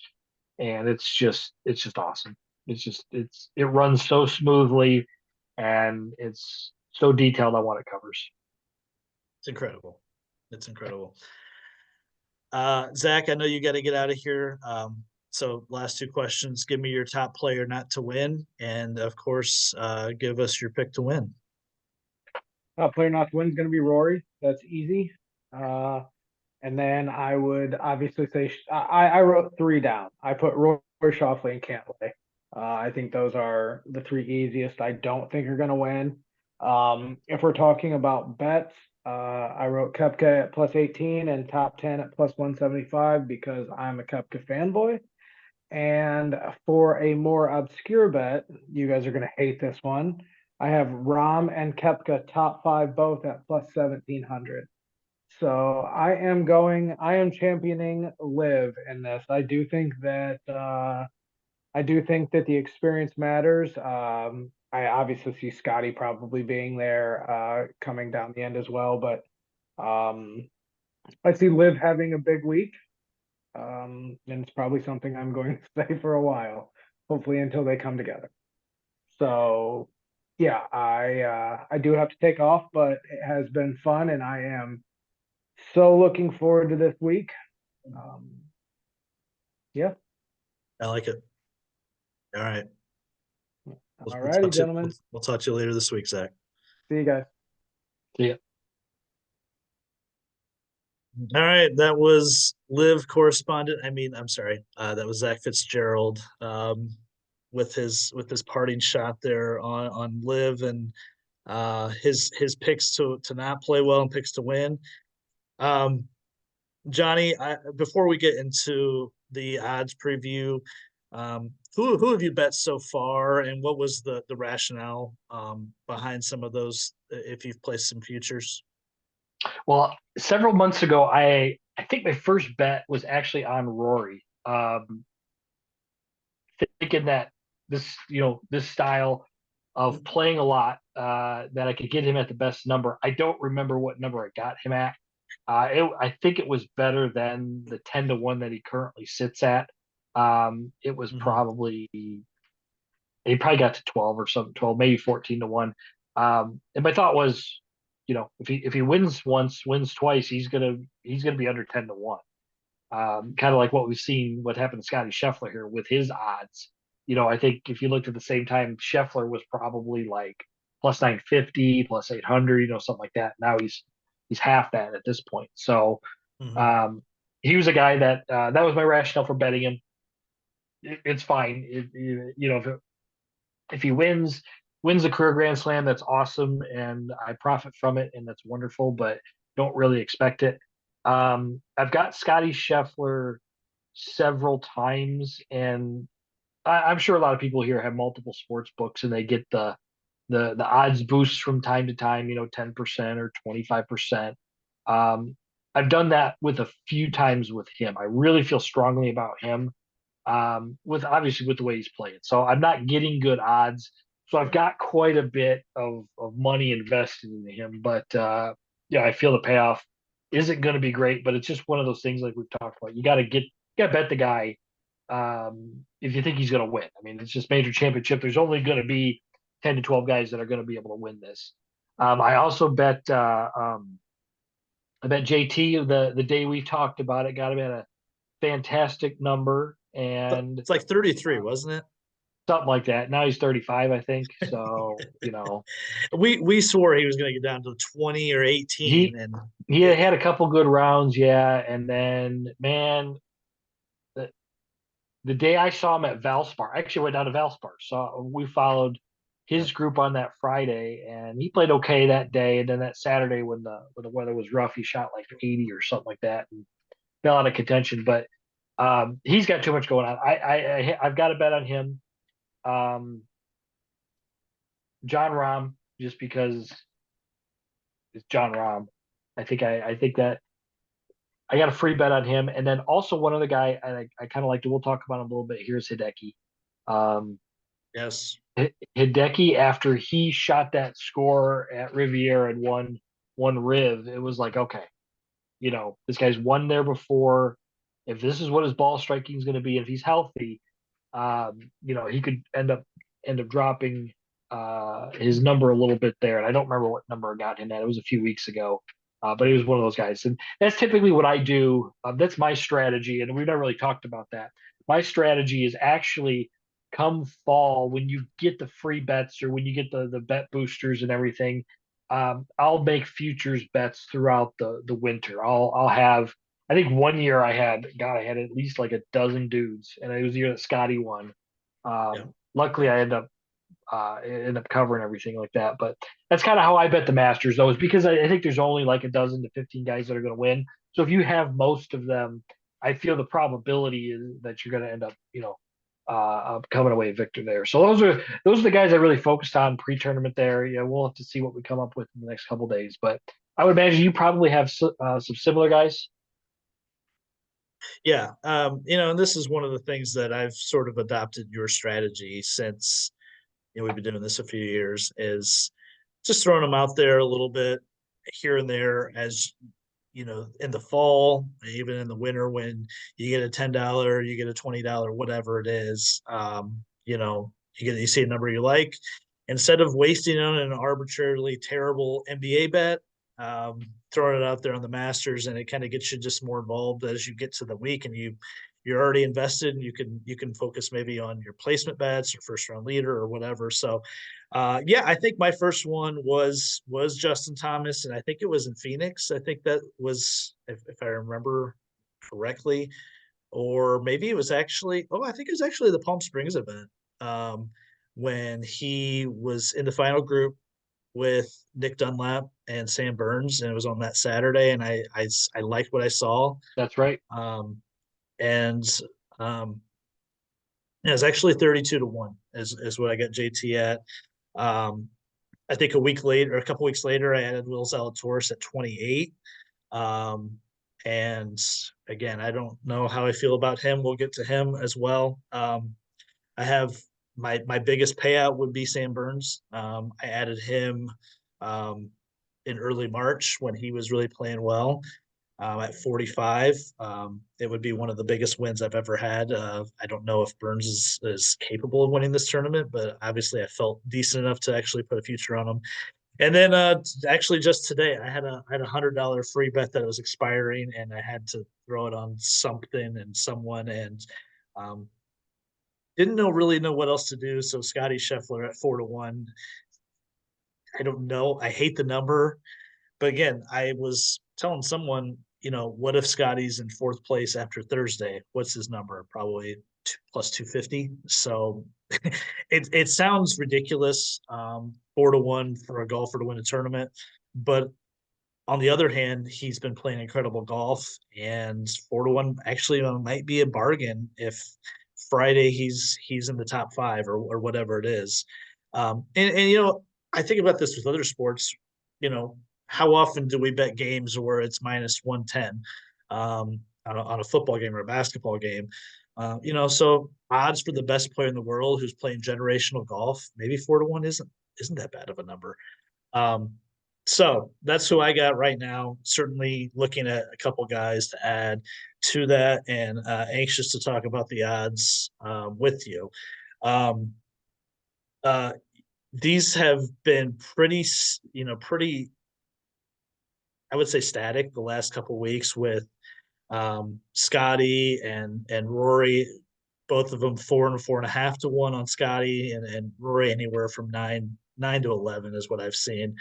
and it's just awesome. It runs so smoothly, and it's so detailed on what it covers. It's incredible. It's incredible. Zach, I know you got to get out of here. So last 2 questions. Give me your top player not to win, and of course, give us your pick to win. Player not to win is going to be Rory. That's easy. And then I would obviously say I wrote 3 down. I put Rory, Schauffele, and Cantlay. I think those are the 3 easiest. I don't think are going to win. If we're talking about bets, I wrote Koepka at plus 18 and top 10 at plus 175 because I'm a Koepka fanboy. And for a more obscure bet, you guys are going to hate this one. I have Rahm and Koepka top 5 both at plus 1700. So I am championing Live in this. I do think that the experience matters. I obviously see Scotty probably being there, coming down the end as well, but I see Liv having a big week. And it's probably something I'm going to say for a while, hopefully until they come together. So yeah, I do have to take off, but it has been fun, and I am so looking forward to this week. Um, yeah. I like it. All right. All We'll righty, talk to you, gentlemen. we'll talk to you later this week, Zach. See you guys. See ya. All right, that was Live correspondent. I'm sorry, that was Zach Fitzgerald, with his parting shot there on Live, and his picks to not play well and picks to win. Johnny, before we get into the odds preview, who have you bet so far, and what was the rationale behind some of those? If you've placed some futures. Well, several months ago, I think my first bet was actually on Rory, thinking that this style of playing a lot, that I could get him at the best number. I don't remember what number I got him at. I think it was better than the 10-1 that he currently sits at. It was Mhm. probably he probably got to 12 or something, 12, maybe 14-1. And my thought was, if he wins once, wins twice, he's gonna be under 10-1. Kind of like what we've seen, what happened to Scotty Scheffler here with his odds. I think if you looked at the same time, Scheffler was probably like plus 950, plus 800, something like that. Now he's half that at this point. So Mhm. um, he was a guy that was my rationale for betting him. It's fine. If he wins a career Grand Slam, that's awesome, and I profit from it, and that's wonderful. But don't really expect it. I've got Scotty Scheffler several times, and I'm sure a lot of people here have multiple sports books, and they get the odds boosts from time to time. 10% or 25%. Um, I've done that with a few times with him. I really feel strongly about him, with obviously with the way he's playing. So I'm not getting good odds. So I've got quite a bit of money invested in him, but yeah, I feel the payoff isn't going to be great. But it's just one of those things like we've talked about. You got to bet the guy, if you think he's going to win. I mean, it's just major championship. There's only going to be 10 to 12 guys that are going to be able to win this. I also bet I bet JT the day we talked about it, got him at a fantastic number, and It's like 33, wasn't it? something like that. Now he's 35, I think. So, We swore he was going to get down to 20 or 18, he and he it, had a couple good rounds, yeah. And then, man, the, the day I saw him at Valspar, I actually went down to Valspar. So we followed yeah. his group on that Friday, and he played okay that day. And then that Saturday, when the weather was rough, he shot like 80 or something like that, and fell out of contention. But he's got too much going on. I've got to bet on him. Um, John Rahm, just because it's John Rahm. I think that I got a free bet on him, and then also one other guy I kind of like to. We'll talk about him a little bit. Here's Hideki. Um, Yes. Hideki, after he shot that score at Riviera and won Riv, it was like, okay, this guy's won there before. If this is what his ball striking is going to be, if he's healthy, he could end up dropping his number a little bit there. And I don't remember what number I got him at. It was a few weeks ago, but he was one of those guys. And that's typically what I do. That's my strategy, and we've never really talked about that. My strategy is actually come fall when you get the free bets or when you get the bet boosters and everything. I'll make futures bets throughout the winter. I'll have. I think one year I had at least like a dozen dudes, and it was the year that Scotty won. Yeah. Luckily, I end up covering everything like that. But that's kind of how I bet the Masters, though, is because I think there's only like a dozen to 15 guys that are going to win. So if you have most of them, I feel the probability is that you're going to end up, coming away victor there. So those are the guys I really focused on pre-tournament there. Yeah, we'll have to see what we come up with in the next couple of days, but I would imagine you probably have some similar guys. Yeah. And this is one of the things that I've sort of adopted your strategy since, we've been doing this a few years, is just throwing them out there a little bit here and there as in the fall, even in the winter, when you get a $10, you get a $20, whatever it is, you see a number you like. Instead of wasting on an arbitrarily terrible NBA bet, throwing it out there on the Masters, and it kind of gets you just more involved as you get to the week, and you're already invested, and you can focus maybe on your placement bets or first round leader or whatever. So yeah, I think my first one was Justin Thomas, and I think it was in Phoenix. I think that was, if I remember correctly, or maybe it was actually. Oh, I think it was actually the Palm Springs event, um, when he was in the final group with Nick Dunlap and Sam Burns, and it was on that Saturday, and I liked what I saw. That's right. And yeah, it's actually 32-1 is what I got JT at. Um, I think a couple weeks later, I added Will Zalatoris at 28. Um, and again, I don't know how I feel about him. We'll get to him as well. I have my biggest payout would be Sam Burns. I added him um, in early March when he was really playing well. At 45. It would be one of the biggest wins I've ever had. I don't know if Burns is capable of winning this tournament, but obviously I felt decent enough to actually put a future on him. And then actually just today, I had $100 free bet that was expiring, and I had to throw it on something and someone, and um, didn't really know what else to do. So Scotty Scheffler at 4-1. I don't know. I hate the number. But again, I was telling someone, what if Scotty's in fourth place after Thursday? What's his number? Probably plus 250. So it sounds ridiculous, 4-1 for a golfer to win a tournament. But on the other hand, he's been playing incredible golf, and 4-1 actually might be a bargain if Friday he's in the top five or whatever it is. And I think about this with other sports. You know, how often do we bet games where it's minus 110 on a football game or a basketball game? So odds for the best player in the world who's playing generational golf, maybe 4-1 isn't that bad of a number. Um, so that's who I got right now. Certainly looking at a couple guys to add to that, and anxious to talk about the odds with you. Um, uh, these have been pretty, I would say, static the last couple of weeks with Scotty and Rory, both of them 4 and 4.5 to 1 on Scotty, and Rory anywhere from nine to 11 is what I've seen.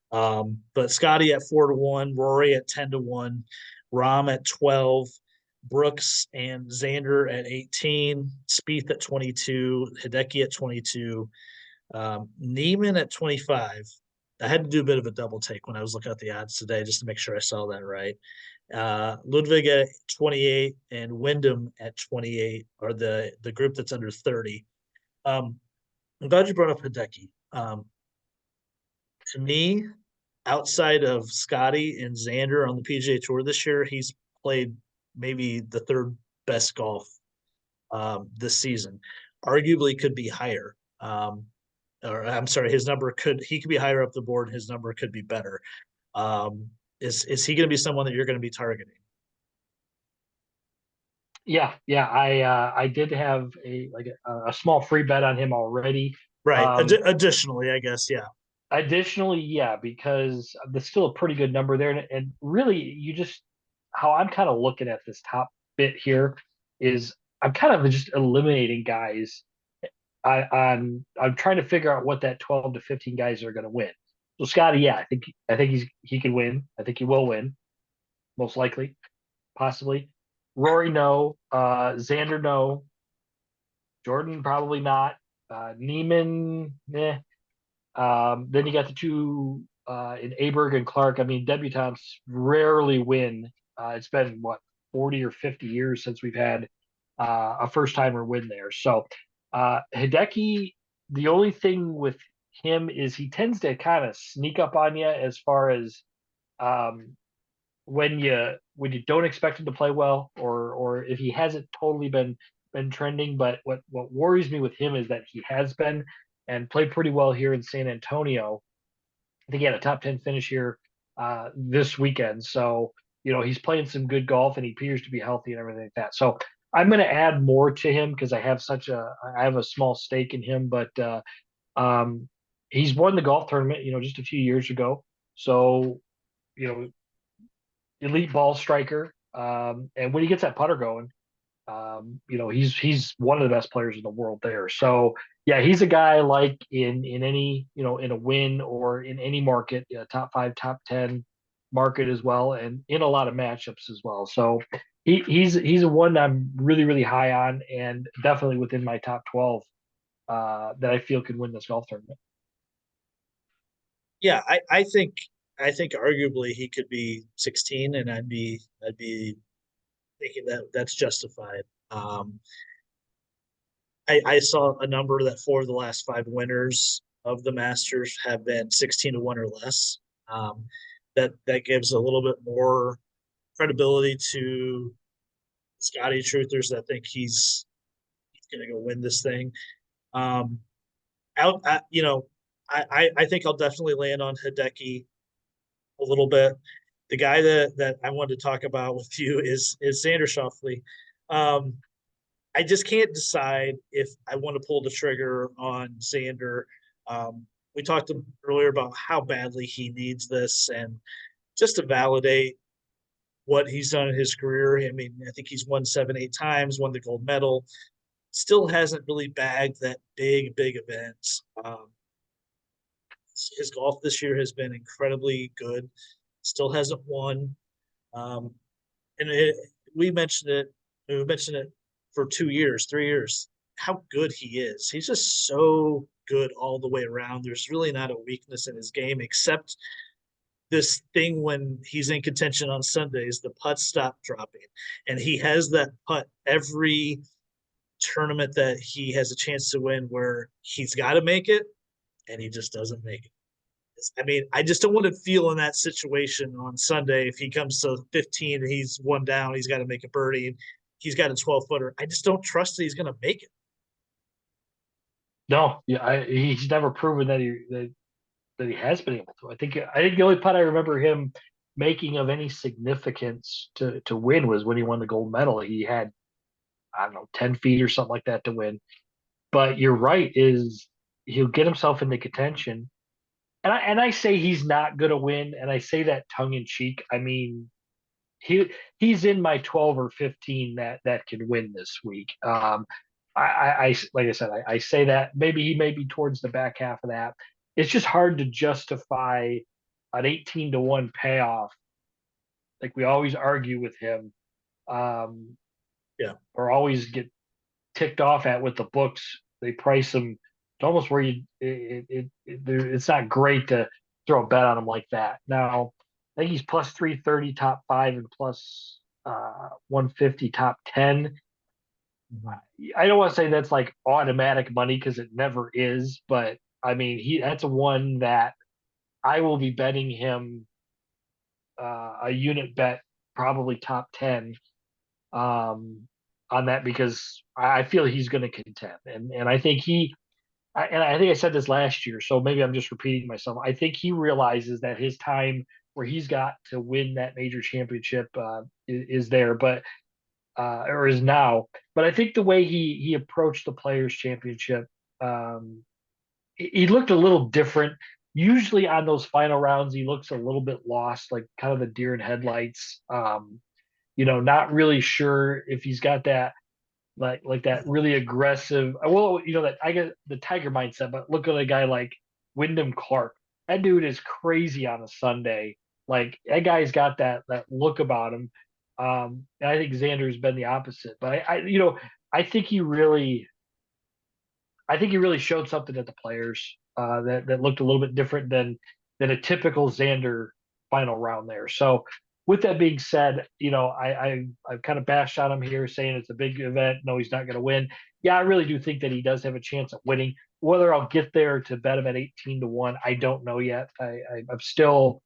But Scotty at 4-1, Rory at 10-1, Rahm at 12, Brooks and Xander at 18, Spieth at 22, Hideki at 22, Neiman at 25. I had to do a bit of a double take when I was looking at the odds today just to make sure I saw that right. Ludwig at 28 and Wyndham at 28 are the group that's under 30. I'm glad you brought up Hideki. To me, outside of Scotty and Xander on the PGA Tour this year, he's played maybe the third best golf this season. Arguably could be higher. Or I'm sorry, he could be higher up the board. His number could be better. Is he going to be someone that you're going to be targeting? Yeah, I did have a small free bet on him already. Right. Additionally, I guess, yeah. Additionally, yeah, because there's still a pretty good number there, and really, how I'm kind of looking at this top bit here is I'm kind of just eliminating guys. I'm trying to figure out what that 12 to 15 guys are going to win. So Scotty, yeah, I think he can win. I think he will win, most likely, possibly. Rory, no. Xander, no. Jordan, probably not. Neiman, eh. Then you got the two in Aberg and Clark. I mean, debutantes rarely win. It's been 40 or 50 years since we've had a first timer win there. So Hideki, the only thing with him is he tends to kind of sneak up on you as far as um, when you don't expect him to play well, or if he hasn't totally been trending. But what worries me with him is that he has been and played pretty well here in San Antonio. I think he had a top 10 finish here this weekend. So he's playing some good golf and he appears to be healthy and everything like that. So I'm going to add more to him because I have a small stake in him, but um, he's won the golf tournament, just a few years ago. So, you know, elite ball striker. And when he gets that putter going, he's one of the best players in the world there. So yeah, he's a guy like in any, in a win or in any market, top 5, top 10 market as well, and in a lot of matchups as well. So he's a one I'm really, really high on and definitely within my top 12 that I feel could win this golf tournament. Yeah, I think arguably he could be 16, and I'd be thinking that that's justified. I saw a number that 4 of the last 5 winners of the Masters have been 16-1 or less. Um, that gives a little bit more credibility to Scotty truthers that think he's going to go win this thing. Um, out, I think I'll definitely land on Hideki a little bit. The guy that I wanted to talk about with you is Xander Schauffele. Um, I just can't decide if I want to pull the trigger on Xander. We talked earlier about how badly he needs this, and just to validate what he's done in his career. I mean, I think he's won 7, 8 times, won the gold medal. Still hasn't really bagged that big events. His golf this year has been incredibly good. Still hasn't won. Um, and we mentioned it. We mentioned it for 2 years, 3 years. How good he is. He's just so good all the way around. There's really not a weakness in his game except this thing when he's in contention on Sundays, the putts stop dropping, and he has that putt every tournament that he has a chance to win where he's got to make it and he just doesn't make it. I mean, I just don't want to feel in that situation on Sunday if he comes to 15 and he's 1 down, he's got to make a birdie, and he's got a 12-footer. I just don't trust that he's going to make it. No, yeah, he's never proven that he has been able to. I think the only putt I remember him making of any significance to win was when he won the gold medal. He had, I don't know, 10 feet or something like that to win. But you're right, is he'll get himself into contention. And I say he's not gonna win, and I say that tongue in cheek. I mean, he's in my 12 or 15 that can win this week. I like I said, I say that maybe he may be towards the back half of that. It's just hard to justify an 18-1 payoff. Like we always argue with him, um, Yeah. or always get ticked off at with the books. They price them to almost where it's not great to throw a bet on him like that. Now, I think he's plus 330 top 5 and plus 150 top 10. I don't want to say that's like automatic money because it never is, but I mean that's one that I will be betting him a unit bet, probably top 10 um, on that because I feel he's going to contend, and I think and I think I said this last year, so maybe I'm just repeating myself. I think he realizes that his time where he's got to win that major championship is there, but or is now. But I think the way he approached the Players Championship, um, he looked a little different. Usually on those final rounds, he looks a little bit lost, like kind of the deer in headlights. Not really sure if he's got that like that really aggressive. Well, that I get the Tiger mindset, but look at a guy like Wyndham Clark. That dude is crazy on a Sunday. Like that guy's got that look about him. And I think Xander's been the opposite. But I think he really showed something at the Players that looked a little bit different than a typical Xander final round there. So with that being said, I've kind of bashed on him here, saying it's a big event. No, he's not going to win. Yeah, I really do think that he does have a chance at winning. Whether I'll get there to bet him at 18-1, I don't know yet. I'm still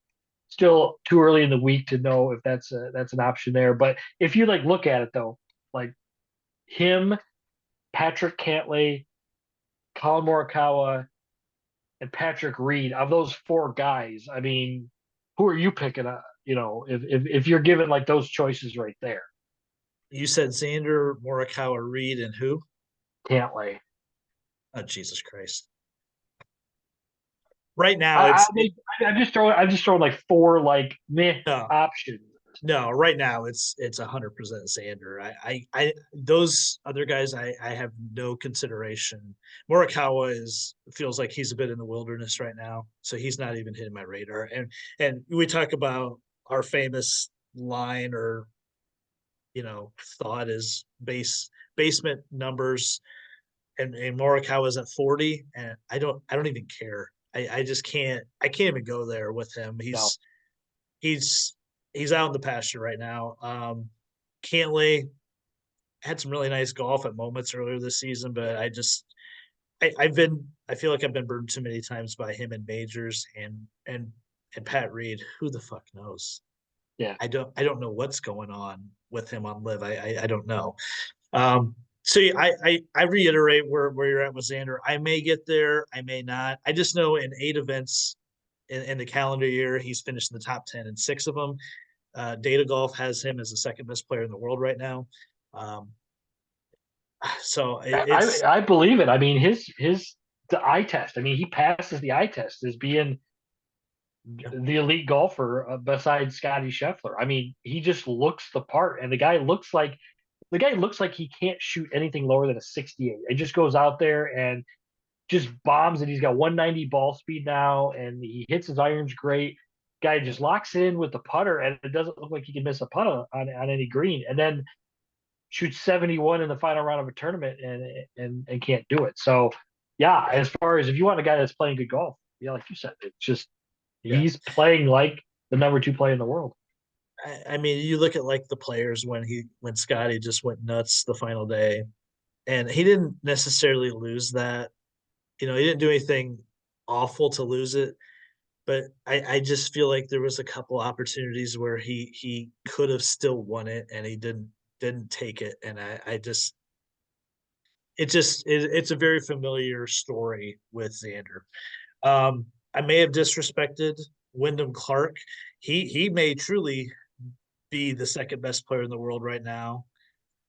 too early in the week to know if that's an option there. But if you look at it though, like him, Patrick Cantlay, Colin Morikawa, and Patrick Reed, of those 4 guys, I mean, who are you picking if you're given like those choices right there, You said Xander, Morikawa, Reed, and who? Cantlay. Oh, Jesus Christ. Right now, I, I I'm just throwing like four like meh no, options. no. Right now, it's 100% Xander. Those other guys, I have no consideration. Morikawa feels like he's a bit in the wilderness right now, so he's not even hitting my radar. And we talk about our famous line or thought is basement numbers, and Morikawa's at 40, and I don't even care. I just can't even go there with him. No, He's he's out in the pasture right now. Cantlay had some really nice golf at moments earlier this season, but I feel like I've been burned too many times by him in majors and Pat Reed. Who the fuck knows? yeah, I don't know what's going on with him on live. I don't know. So yeah, I reiterate where you're at with Xander. I may get there, I may not. I just know in 8 events in the calendar year, he's finished in the top 10 in 6 of them. Data Golf has him as the second best player in the world right now. Um, so it's I believe it. I mean, the eye test. I mean, he passes the eye test as being the elite golfer besides Scotty Scheffler. I mean, he just looks the part, and the guy looks like he can't shoot anything lower than a 68. It just goes out there and just bombs, and he's got 190 ball speed now, and he hits his irons great. Guy just locks it in with the putter, and it doesn't look like he can miss a putt on any green, and then shoots 71 in the final round of a tournament and can't do it. So, yeah, as far as if you want a guy that's playing good golf, yeah, like you said, it's just yeah. he's playing like the number 2 player in the world. I mean, you look at like the players when Scotty just went nuts the final day, and he didn't necessarily lose that. He didn't do anything awful to lose it, but I just feel like there was a couple opportunities where he could have still won it, and he didn't take it, and it's a very familiar story with Xander. I may have disrespected Wyndham Clark. He may truly be the second best player in the world right now.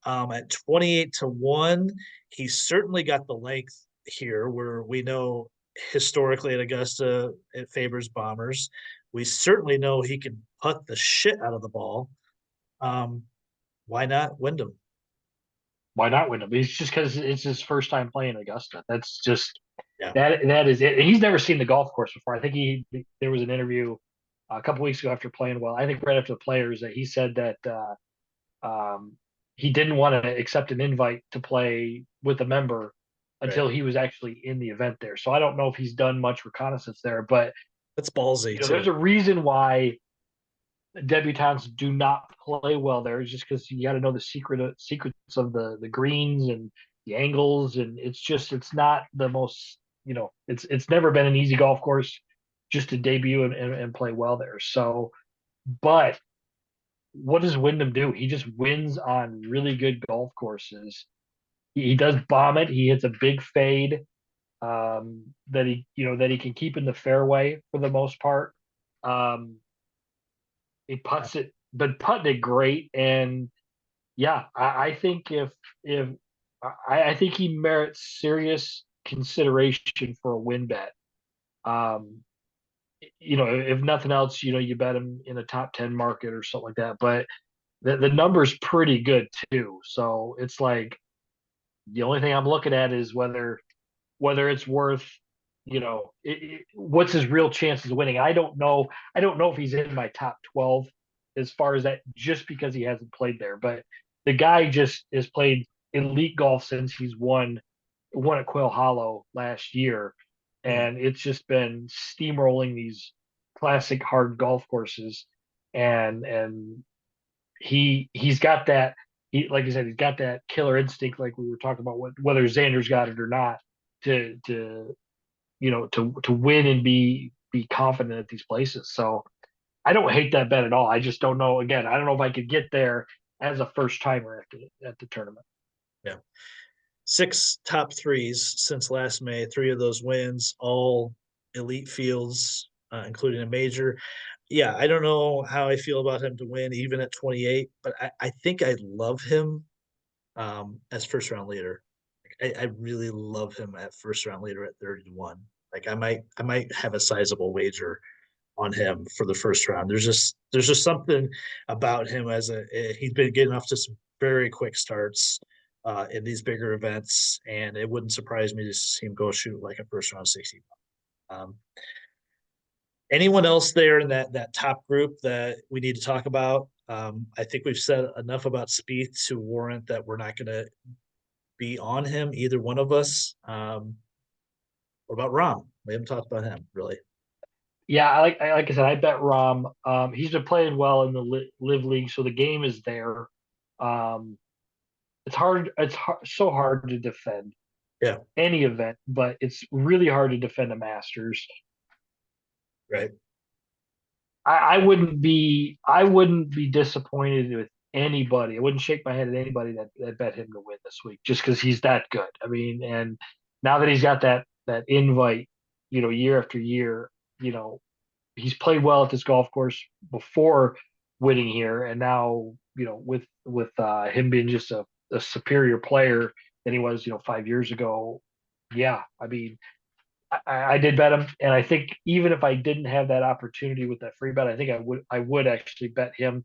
At 28-1, he's certainly got the length here, where we know historically at Augusta it favors bombers. We certainly know he can putt the shit out of the ball. Um, why not Wyndham? Why not win him? It's just because it's his first time playing Augusta. That's just Yeah, that is it. And he's never seen the golf course before. I think there was an interview a couple weeks ago after playing well. I think right after the Players that he said that he didn't want to accept an invite to play with a member right. until he was actually in the event there. So I don't know if he's done much reconnaissance there, but That's ballsy there's too. a reason why debutantes do not play well there. Is just because you got to know the secrets of the greens and the angles, and it's not the most it's never been an easy golf course just to debut and play well there. So, but what does Wyndham do? He just wins on really good golf courses. He does bomb it. He hits a big fade that he can keep in the fairway for the most part. Um, he Yeah. puts it, but putting it great. And yeah, I think if I think he merits serious consideration for a win bet. Um, if nothing else, you bet him in a top 10 market or something like that. But the number's pretty good too. So it's like the only thing I'm looking at is whether it's worth what's his real chances of winning. I don't know if he's in my top 12 as far as that, just because he hasn't played there. But the guy just has played elite golf since he's won at Quail Hollow last year, Mm. and it's just been steamrolling these classic hard golf courses. And he's got that, like you said, he's got that killer instinct, like we were talking about, whether Xander's got it or not, to win and be confident at these places. So I don't hate that bet at all. I just don't know. Again, I don't know if I could get there as a first timer at the tournament. Yeah. 6 top threes since last May. 3 of those wins, all elite fields, including a major. yeah, I don't know how I feel about him to win even at 28, but I think I love him as first round leader. I really love him at first round leader at 30-1. Like I might have a sizable wager on him for the first round. There's just something about him as he's been getting off to some very quick starts in these bigger events, and it wouldn't surprise me to see him go shoot like a first round 60. Um, Anyone else there in that top group that we need to talk about? I think we've said enough about Spieth to warrant that we're not going to be on him, either one of us. What about Rom? We haven't talked about him really. Yeah, like I said, I bet Rom. He's been playing well in the live league, so the game is there. Um, it's hard. So hard to defend Yeah, any event, but it's really hard to defend a Masters. right. I wouldn't be disappointed with anybody. I wouldn't shake my head at anybody that bet him to win this week just because he's that good. I mean, and now that he's got that invite, year after year, you know, he's played well at this golf course before winning here, and now with him being just a superior player than he was 5 years ago. Yeah, I mean, I did bet him, and I think even if I didn't have that opportunity with that free bet, I think I would actually bet him,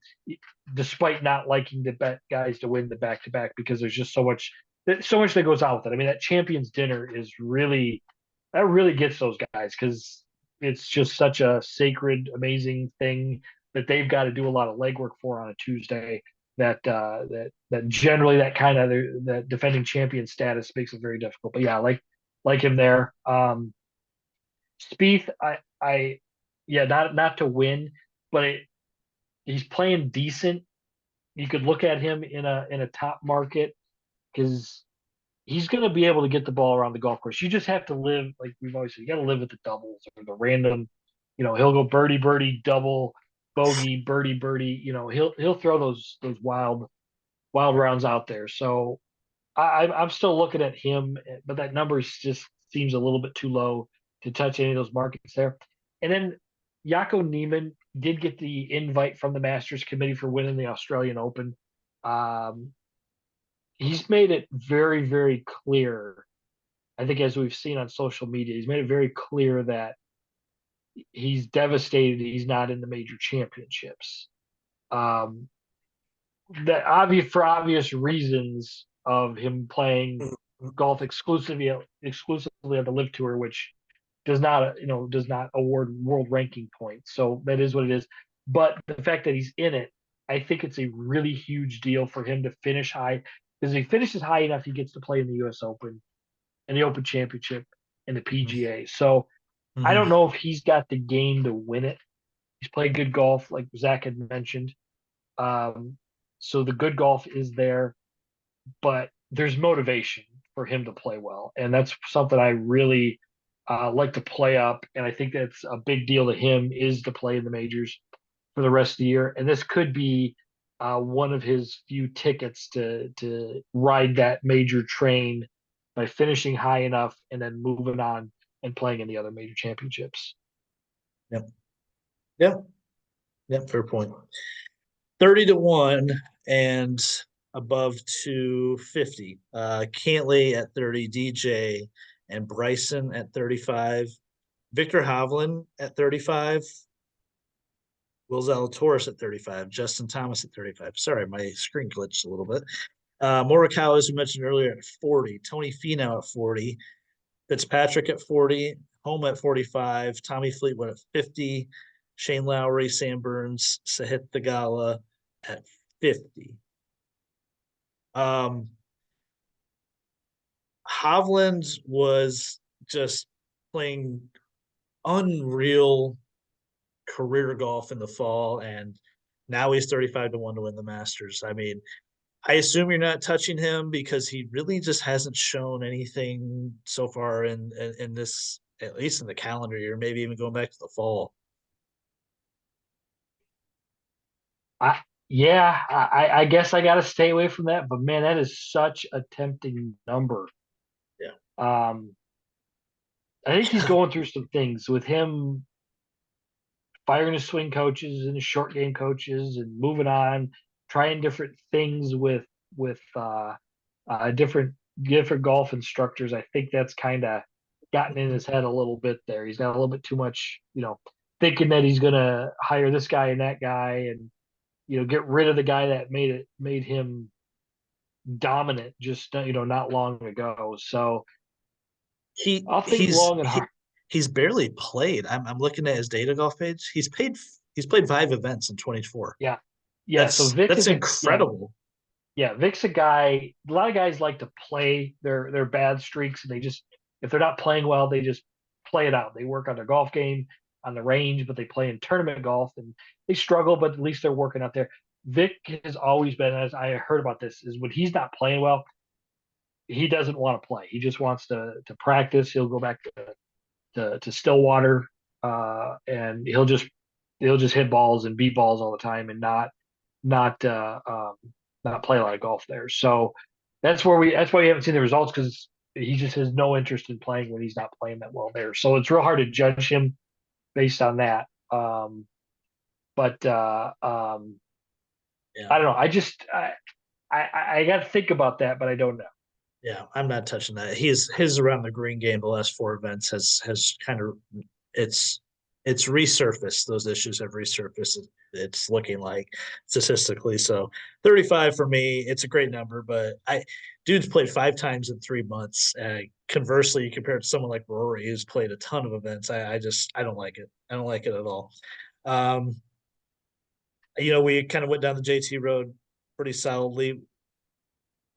despite not liking to bet guys to win the back to back because there's just so much that goes on with it. I mean, that champions dinner is really gets those guys because it's just such a sacred, amazing thing that they've got to do a lot of legwork for on a Tuesday. That generally that kind of that defending champion status makes it very difficult. But yeah, like him there. Spieth, yeah, not to win, but he's playing decent. You could look at him in a top market because he's going to be able to get the ball around the golf course. You just have to live, like we've always said, you got to live with the doubles or the random. He'll go birdie, birdie, double, bogey, birdie, birdie. He'll throw those wild rounds out there. So I'm still looking at him, but that number just seems a little bit too low to touch any of those markets there. And then Jaco Neiman did get the invite from the Masters Committee for winning the Australian Open. Um, he's made it very, very clear. I think as we've seen on social media, he's made it very clear that he's devastated he's not in the major championships. Um, that for obvious reasons of him playing golf exclusively on the Live Tour, which does not award world ranking points. So that is what it is. But the fact that he's in it, I think it's a really huge deal for him to finish high because if he finishes high enough, he gets to play in the U.S. Open and the Open Championship and the PGA. So I Mm-hmm. don't know if he's got the game to win it. He's played good golf, like Zach had mentioned. Um, so the good golf is there, but there's motivation for him to play well, and that's something I really like to play up. And I think that's a big deal to him is to play in the majors for the rest of the year. And this could be one of his few tickets to ride that major train by finishing high enough and then moving on and playing in the other major championships. Yep. Yep. Yep. Fair point. 30-1 and above 250. Cantley at 30, DJ and Bryson at 35, Victor Hovland at 35, Will Zalatoris at 35, Justin Thomas at 35. Sorry, my screen glitched a little bit. Morikawa, as we mentioned earlier, at 40, Tony Finau at 40, Fitzpatrick at 40, Home at 45, Tommy Fleetwood at 50, Shane Lowry, Sam Burns, Sahith Theegala at 50. Hovland was just playing unreal career golf in the fall, and now he's 35-1 to win the Masters. I mean, I assume you're not touching him because he really just hasn't shown anything so far in this, at least in the calendar year, maybe even going back to the fall. I Yeah, I guess I got to stay away from that. But man, that is such a tempting number. Yeah. I think he's going through some things with him firing his swing coaches and his short game coaches and moving on, trying different things with different golf instructors. I think that's kind of gotten in his head a little bit there. He's got a little bit too much, thinking that he's gonna hire this guy and that guy and get rid of the guy that made him dominant just not long ago. So He I'll think he's long and he, hard. he's barely played. I'm looking at his data golf page. He's played 5 events in 24. Yeah. Yeah. So That's incredible. Yeah, Vic's a guy. A lot of guys like to play their bad streaks, and they just if they're not playing well, they just play it out. They work on their golf game on the range, but they play in tournament golf, and they struggle, but at least they're working out there. Vic has always been, as I heard about this, is when he's not playing well, he doesn't want to play. He just wants to practice. He'll go back to Stillwater, and he'll just hit balls and beat balls all the time, and not not play a lot of golf there. So that's why we haven't seen the results, because he just has no interest in playing when he's not playing that well there. So it's real hard to judge him based on that. But Yeah. I don't know. I got to think about that, but I don't know. Yeah, I'm not touching that. His around the green game the last 4 events has kind of it's resurfaced. Those issues have resurfaced. It's looking like statistically. So 35 for me, it's a great number, but dude's played 5 times in 3 months. Conversely, you compare it to someone like Rory, who's played a ton of events. I don't like it. I don't like it at all. Um, we kind of went down the JT road pretty solidly.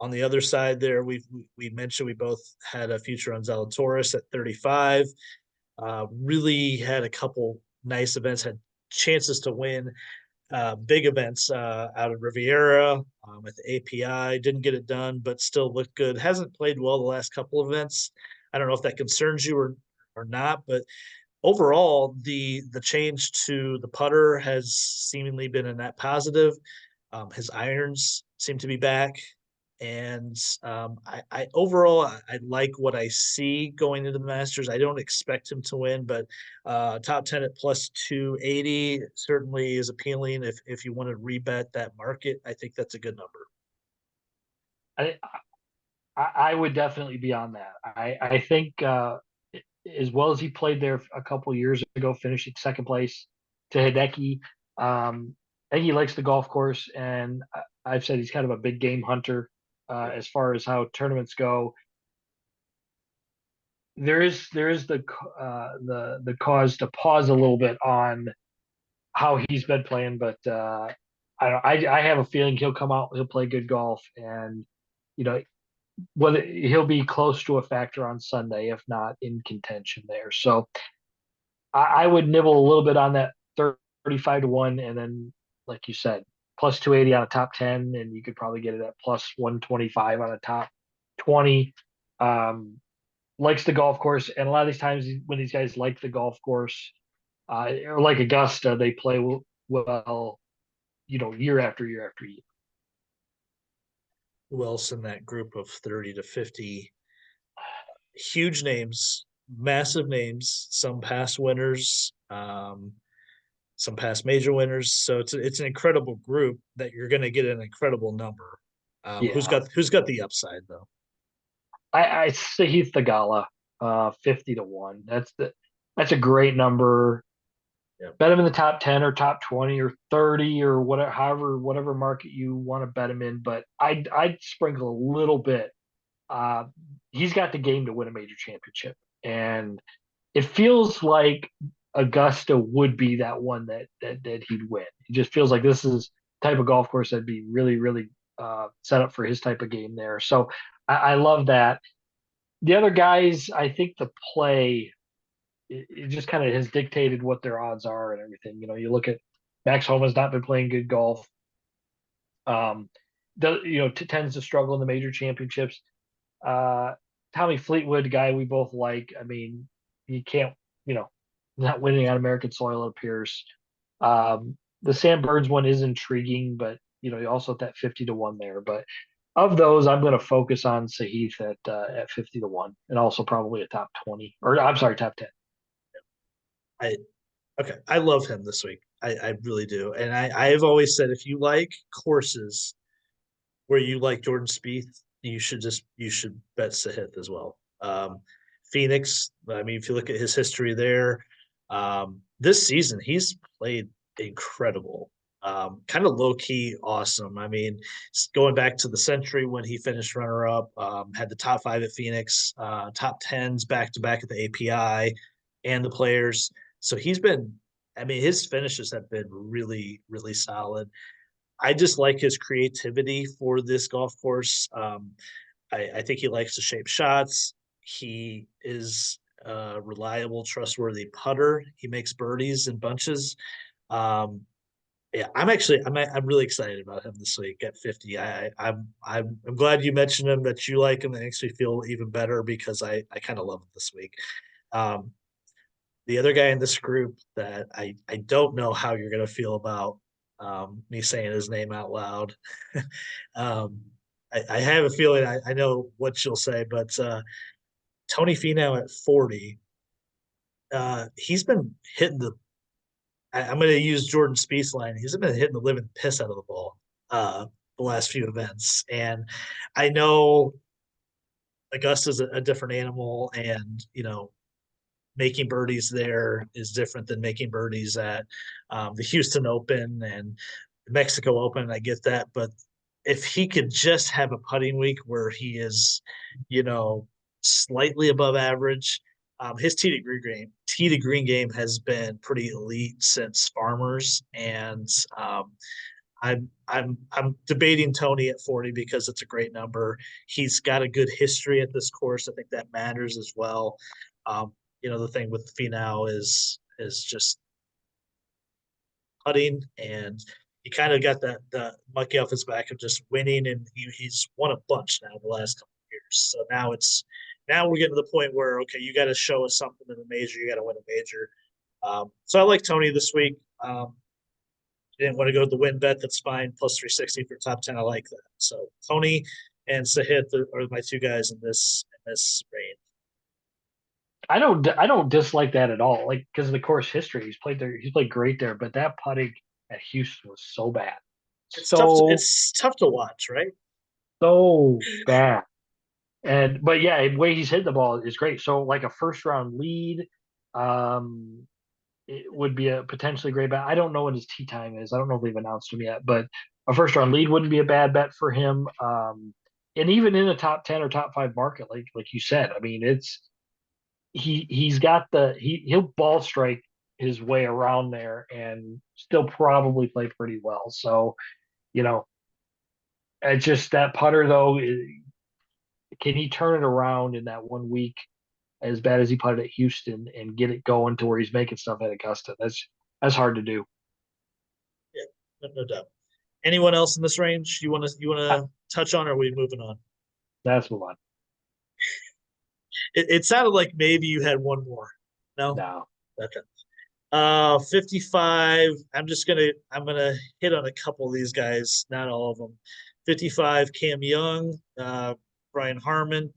On the other side there, we mentioned we both had a future on Zalatoris at 35. Really had a couple nice events, had chances to win big events out of Riviera at the API. Didn't get it done, but still looked good. Hasn't played well the last couple of events. I don't know if that concerns you or not, but overall, the change to the putter has seemingly been a net positive. His irons seem to be back. And I overall I like what I see going into the Masters. I don't expect him to win, but top 10 at plus 280 certainly is appealing. If you want to rebet that market, I think that's a good number. I I would definitely be on that. I think as well as he played there a couple years ago, finishing second place to Hideki. I think he likes the golf course, and I've said he's kind of a big game hunter as far as how tournaments go. There is the cause to pause a little bit on how he's been playing, but I have a feeling he'll come out, he'll play good golf, and you know whether he'll be close to a factor on Sunday, if not in contention there. So I would nibble a little bit on that 35 to 1, and then like you said, plus 280 on a top 10, and you could probably get it at plus 125 on a top 20. Likes the golf course, and a lot of these times when these guys like the golf course, or like Augusta, they play well, year after year after year. Who else in that group of 30 to 50? Huge names, massive names, some past winners, some past major winners. So it's an incredible group that you're going to get an incredible number. Who's Yeah, got the upside though? I say Heath Thagala, 50 to 1. That's a great number. Yep. Bet him in the top 10 or top 20 or 30 or whatever market you want to bet him in. But I'd sprinkle a little bit. He's got the game to win a major championship, and it feels like Augusta would be that one that he'd win. It just feels like this is the type of golf course that'd be really, really set up for his type of game there. So I love that. The other guys, I think the play it just kind of has dictated what their odds are and everything. You look at Max Homa's not been playing good golf. Tends to struggle in the major championships. Tommy Fleetwood, guy we both like. I mean, he can't, not winning on American soil, it appears. The Sam Burns one is intriguing, but you also at that 50 to 1 there. But of those, I'm going to focus on Sahith at 50 to 1, and also probably a top 20, or I'm sorry, top 10. I Okay, I love him this week. I really do, and I've always said if you like courses where you like Jordan Spieth, you should bet Sahith as well. Phoenix, I mean, if you look at his history there, this season he's played incredible. Kind of low key awesome. I mean, going back to the Century when he finished runner up, had the top five at Phoenix, top tens back to back at the API and the Players. So he's been, I mean, his finishes have been really, really solid. I just like his creativity for this golf course. I think he likes to shape shots. He is a reliable, trustworthy putter. He makes birdies in bunches. Um, yeah, I'm really excited about him this week at 50. I'm glad you mentioned him, that you like him. It makes me feel even better because I kind of love him this week. Um, the other guy in this group that I don't know how you're going to feel about me saying his name out loud. um, I have a feeling I know what you'll say, but Tony Finau at 40, he's been hitting the. I'm going to use Jordan Spieth's line. He's been hitting the living piss out of the ball the last few events, and I know Augusta's a different animal, and making birdies there is different than making birdies at the Houston Open and the Mexico Open. I get that, but if he could just have a putting week where he is, you know, slightly above average, his tee to green game has been pretty elite since Farmers, and I'm debating Tony at 40 because it's a great number. He's got a good history at this course. I think that matters as well. Um, the thing with Finau is just putting, and he kind of got the monkey off his back of just winning, and he's won a bunch now the last couple of years. So now we're getting to the point where okay, you got to show us something in the major. You got to win a major. So I like Tony this week. Didn't want to go to the win bet, that's fine. Plus 360 for top 10. I like that. So Tony and Sahith are my two guys in this range. I don't dislike that at all. Like because of the course history, he's played there. He's played great there. But that putting at Houston was so bad, It's tough to watch, right? so bad. And but yeah, the way he's hitting the ball is great. So like a first round lead, um, it would be a potentially great bet. I don't know what his tee time is. I don't know if they've announced him yet, but a first round lead wouldn't be a bad bet for him. And even in a top 10 or top five market, like you said, I mean, he's got he'll ball strike his way around there and still probably play pretty well. So, you know, it's just that putter though, can he turn it around in that 1 week as bad as he putted at Houston and get it going to where he's making stuff at Augusta? That's hard to do. Yeah, no doubt. Anyone else in this range you want to touch on, or are we moving on? That's one. It sounded like maybe you had one more. No? No. Okay. 55. I'm gonna hit on a couple of these guys, not all of them. 55, Cam Young, Brian Harmon.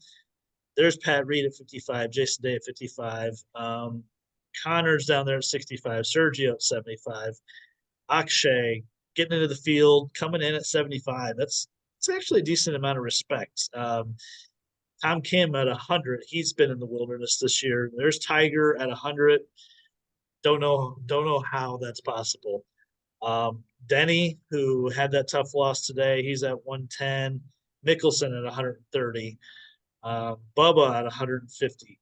There's Pat Reed at 55, Jason Day at 55. Connor's down there at 65, Sergio at 75, Akshay getting into the field, coming in at 75. It's actually a decent amount of respect. Tom Kim at 100. He's been in the wilderness this year. There's Tiger at 100. Don't know how that's possible. Denny, who had that tough loss today, he's at 110. Mickelson at 130. Bubba at 150.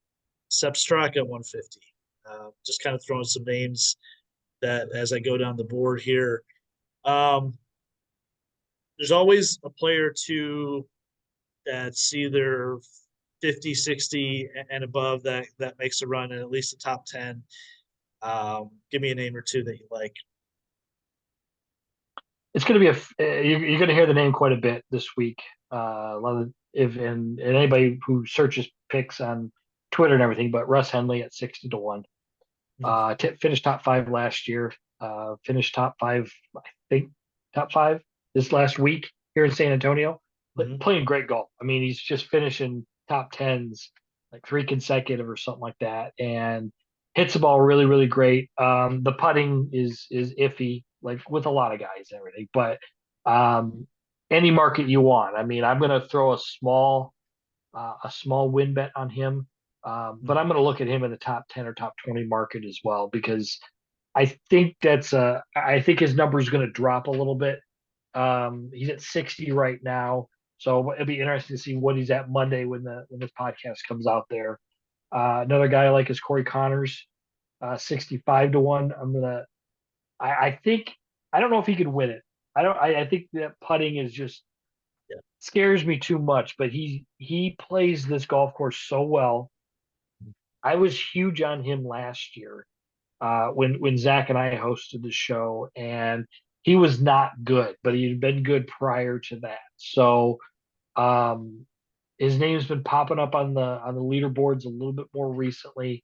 Sepp Straka at 150. Just kind of throwing some names that as I go down the board here. There's always a player or two that's either 50, 60 and above that makes a run in at least the top 10. Give me a name or two that you like. It's going to be you're going to hear the name quite a bit this week. A lot of if and anybody who searches picks on Twitter and everything, but Russ Henley at 60 to 1. Finished top five last year. Finished top five, I think, top five this last week here in San Antonio. Playing great golf. I mean, he's just finishing top tens like three consecutive or something like that. And hits the ball really, really great. The putting is iffy, like with a lot of guys and everything, but any market you want. I mean, I'm going to throw a small win bet on him, but I'm going to look at him in the top 10 or top 20 market as well because I think his number is going to drop a little bit. He's at 60 right now, so it'll be interesting to see what he's at Monday when this podcast comes out there. Another guy I like is Corey Connors, 65 to 1. I think, I don't know if he could win it. I think that putting is just Yeah. scares me too much, but he plays this golf course so well. I was huge on him last year, when Zach and I hosted the show, and he was not good, but he had been good prior to that. So um, his name's been popping up on the leaderboards a little bit more recently.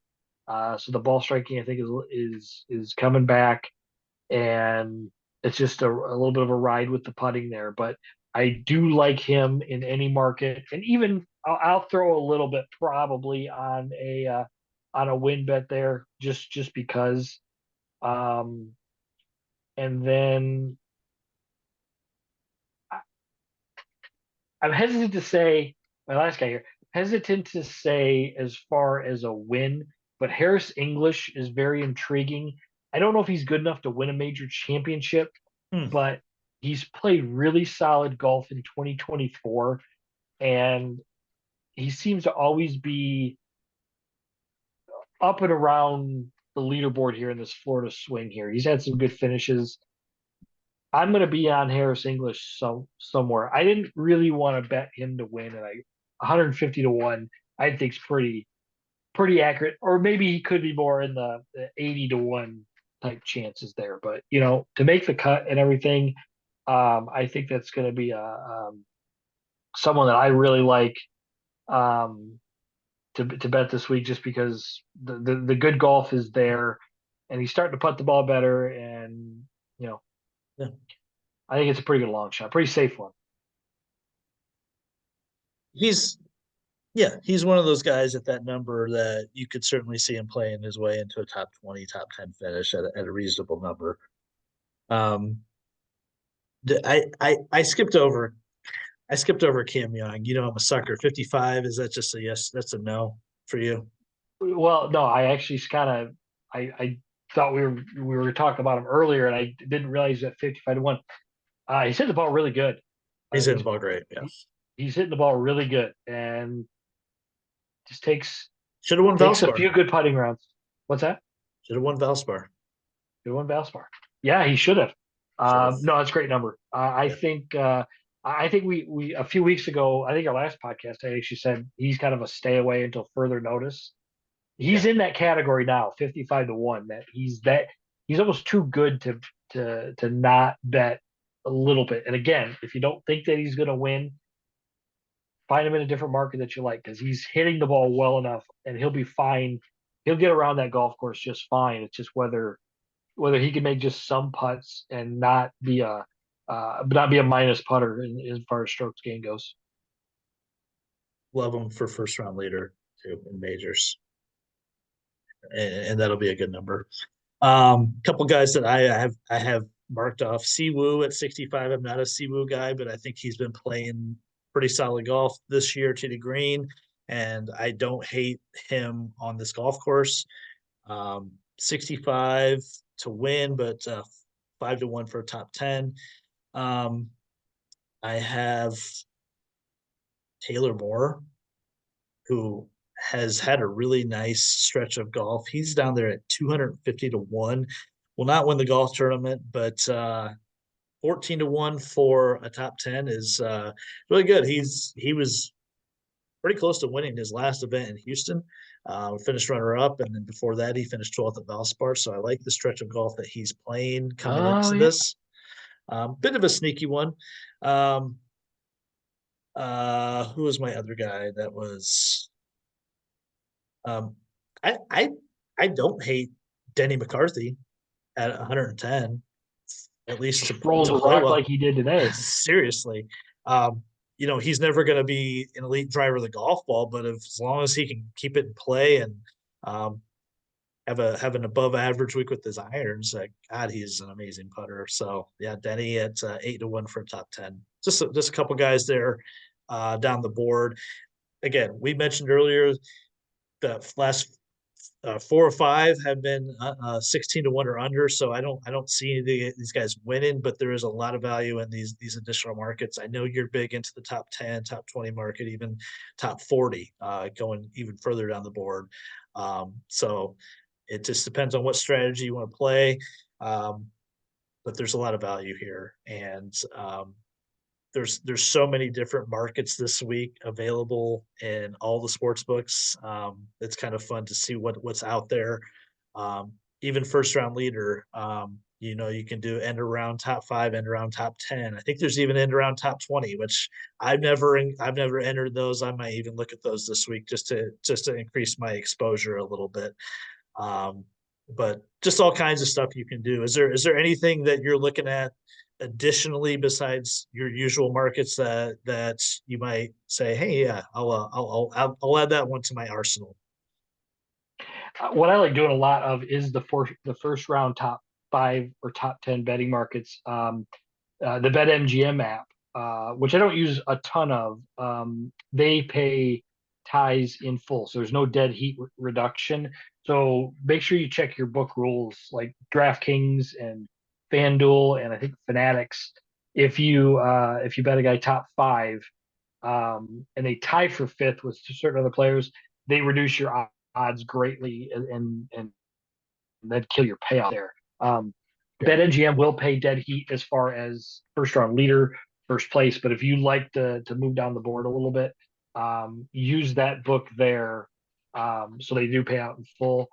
So the ball striking, I think, is coming back, and it's just a little bit of a ride with the putting there. But I do like him in any market, and even I'll throw a little bit probably on a win bet there, just because. Um, and then I'm hesitant to say my last guy here. Hesitant to say as far as a win, but Harris English is very intriguing. I don't know if he's good enough to win a major championship, Hmm. but he's played really solid golf in 2024, and he seems to always be up and around the leaderboard here in this Florida swing here. He's had some good finishes. I'm going to be on Harris English somewhere. I didn't really want to bet him to win, and 150 to 1 I think is pretty accurate. Or maybe he could be more in the 80 to 1 type chances there. But to make the cut and everything, I think that's going to be someone that I really like, um, to bet this week, just because the good golf is there, and he's starting to putt the ball better, and you know Yeah. I think it's a pretty good long shot, pretty safe one. He's he's one of those guys at that number that you could certainly see him playing his way into a top 20, top 10 finish at a reasonable number. Um, I skipped over Cam Young. I'm a sucker. 55, is that just a yes? That's a no for you? Well, no, I actually kind of I thought we were talking about him earlier, and I didn't realize that 55 to 1. He's hitting the ball really good. He's hitting He's the ball great. Yeah. he's hitting the ball really good, and just Should have won takes a Valspar. few good putting rounds. What's that? Should have won Valspar. Good one, Valspar. Yeah, he should have. Should have. No, it's a great number. Yeah. I think we a few weeks ago, I think our last podcast, I actually said he's kind of a stay away until further notice. He's in that category now, 55 to 1. He's almost too good to not bet a little bit. And again, if you don't think that he's going to win, find him in a different market that you like, because he's hitting the ball well enough, and he'll be fine. He'll get around that golf course just fine. It's just whether he can make just some putts and not be a minus putter as far as strokes gain goes. Love him for first round leader too in majors, and that'll be a good number. Couple guys that I have marked off. Siwoo at 65. I'm not a Siwoo guy, but I think he's been playing pretty solid golf this year to the green, and I don't hate him on this golf course. 65 to win, but 5 to 1 for a top 10. Um, I have Taylor Moore, who has had a really nice stretch of golf. He's down there at 250 to 1. Will not win the golf tournament, but 14 to 1 for a top 10 is really good. He was pretty close to winning his last event in Houston. Finished runner up, and then before that, he finished 12th at Valspar. So I like the stretch of golf that he's playing coming Oh into yeah. this. Bit of a sneaky one. Who was my other guy that was um I I don't hate Denny McCarthy at 110, at least Just rolls to a play rock well. like he did today. Seriously. Um, he's never going to be an elite driver of the golf ball, but as long as he can keep it in play and um, have an above average week with his irons. Like, God, he's an amazing putter. So yeah, Denny at 8-1 for top 10. Just a couple guys there down the board. Again, we mentioned earlier the last 4 or 5 have been 16-1 or under. So I don't see these guys winning, but there is a lot of value in these additional markets. I know you're big into the top 10, top 20 market, even top 40, going even further down the board. So it just depends on what strategy you want to play. But there's a lot of value here, and there's so many different markets this week available in all the sports books. It's kind of fun to see what's out there. Even first round leader, you can do end around top 5, end around top 10. I think there's even end around top 20, which I've never entered those. I might even look at those this week just to increase my exposure a little bit. But just all kinds of stuff you can do. Is there anything that you're looking at additionally besides your usual markets that you might say, hey, yeah, I'll add that one to my arsenal? What I like doing a lot of is the first round top 5 or top 10 betting markets. The BetMGM app, which I don't use a ton of, they pay ties in full, so there's no dead heat reduction. So make sure you check your book rules, like DraftKings and FanDuel, and I think Fanatics. If you bet a guy top 5, and they tie for 5th with certain other players, they reduce your odds greatly, and that'd kill your payout there. BetMGM will pay dead heat as far as first round leader, first place. But if you like to move down the board a little bit, use that book there. So they do pay out in full.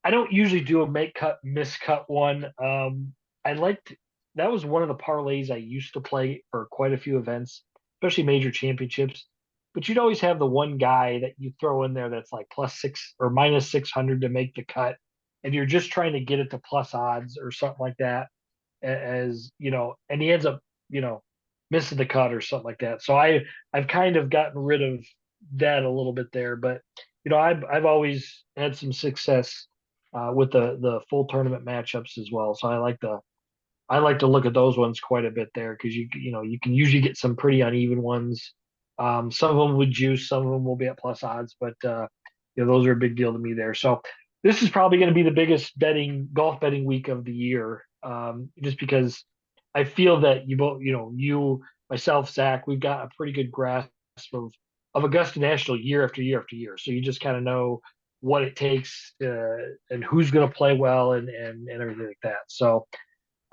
I don't usually do a make cut, miscut one. I liked that was one of the parlays I used to play for quite a few events, especially major championships. But you'd always have the one guy that you throw in there that's like +6 or -600 to make the cut, and you're just trying to get it to plus odds or something like that, as and he ends up missing the cut or something like that. So I've kind of gotten rid of that a little bit there, but I've always had some success with the full tournament matchups as well. So I like to look at those ones quite a bit there, because you can usually get some pretty uneven ones. Some of them would juice, some of them will be at plus odds, but those are a big deal to me there. So this is probably going to be the biggest golf betting week of the year, just because I feel that you both, you, myself, Zach, we've got a pretty good grasp of Augusta National year after year after year. So you just kind of know what it takes and who's going to play well and everything like that. So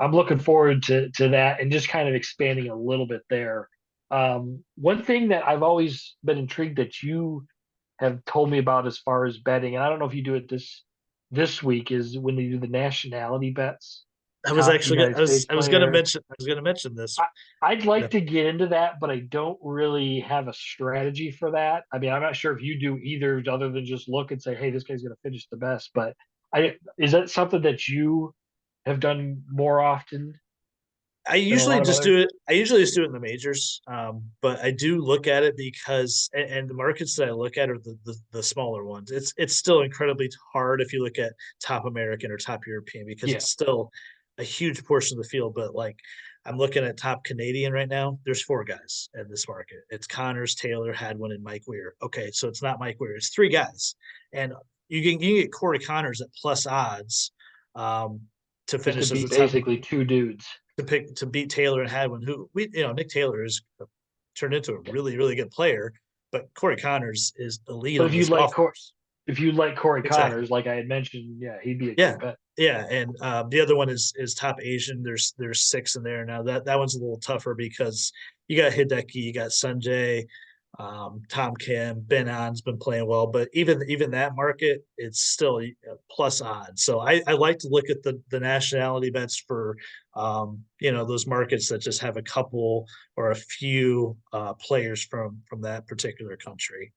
I'm looking forward to that and just kind of expanding a little bit there. One thing that I've always been intrigued that you have told me about as far as betting, and I don't know if you do it this week, is when they do the nationality bets. I was Top actually United States I was gonna player. mention this. I'd Yeah. like to get into that, but I don't really have a strategy for that. I mean, I'm not sure if you do either, other than just look and say, "Hey, this guy's going to finish the best." But is that something that you have done more often than a lot of others? I usually just do it in the majors, but I do look at it because, and the markets that I look at are the smaller ones. It's still incredibly hard if you look at top American or top European, because Yeah, it's still a huge portion of the field. But like, I'm looking at top Canadian right now. There's 4 guys in this market. It's Connors, Taylor, Hadwin, and Mike Weir. Okay, so it's not Mike Weir. It's 3 guys, and you can get Corey Connors at plus odds, to just to finish as the beat top basically 2 dudes. to beat Taylor and Hadwin, who Nick Taylor is turned into a really, really good player, but Corey Connors is elite But on this golf course. if you like Corey Exactly. Connors, like I had mentioned, yeah, he'd be a Yeah. great bet. Yeah. And the other one is top Asian. There's 6 in there. Now that one's a little tougher because you got Hideki, you got Sanjay, Tom Kim, Ben On's been playing well, but even that market, it's still plus odds. So I like to look at the nationality bets for those markets that just have a couple or a few players from that particular country.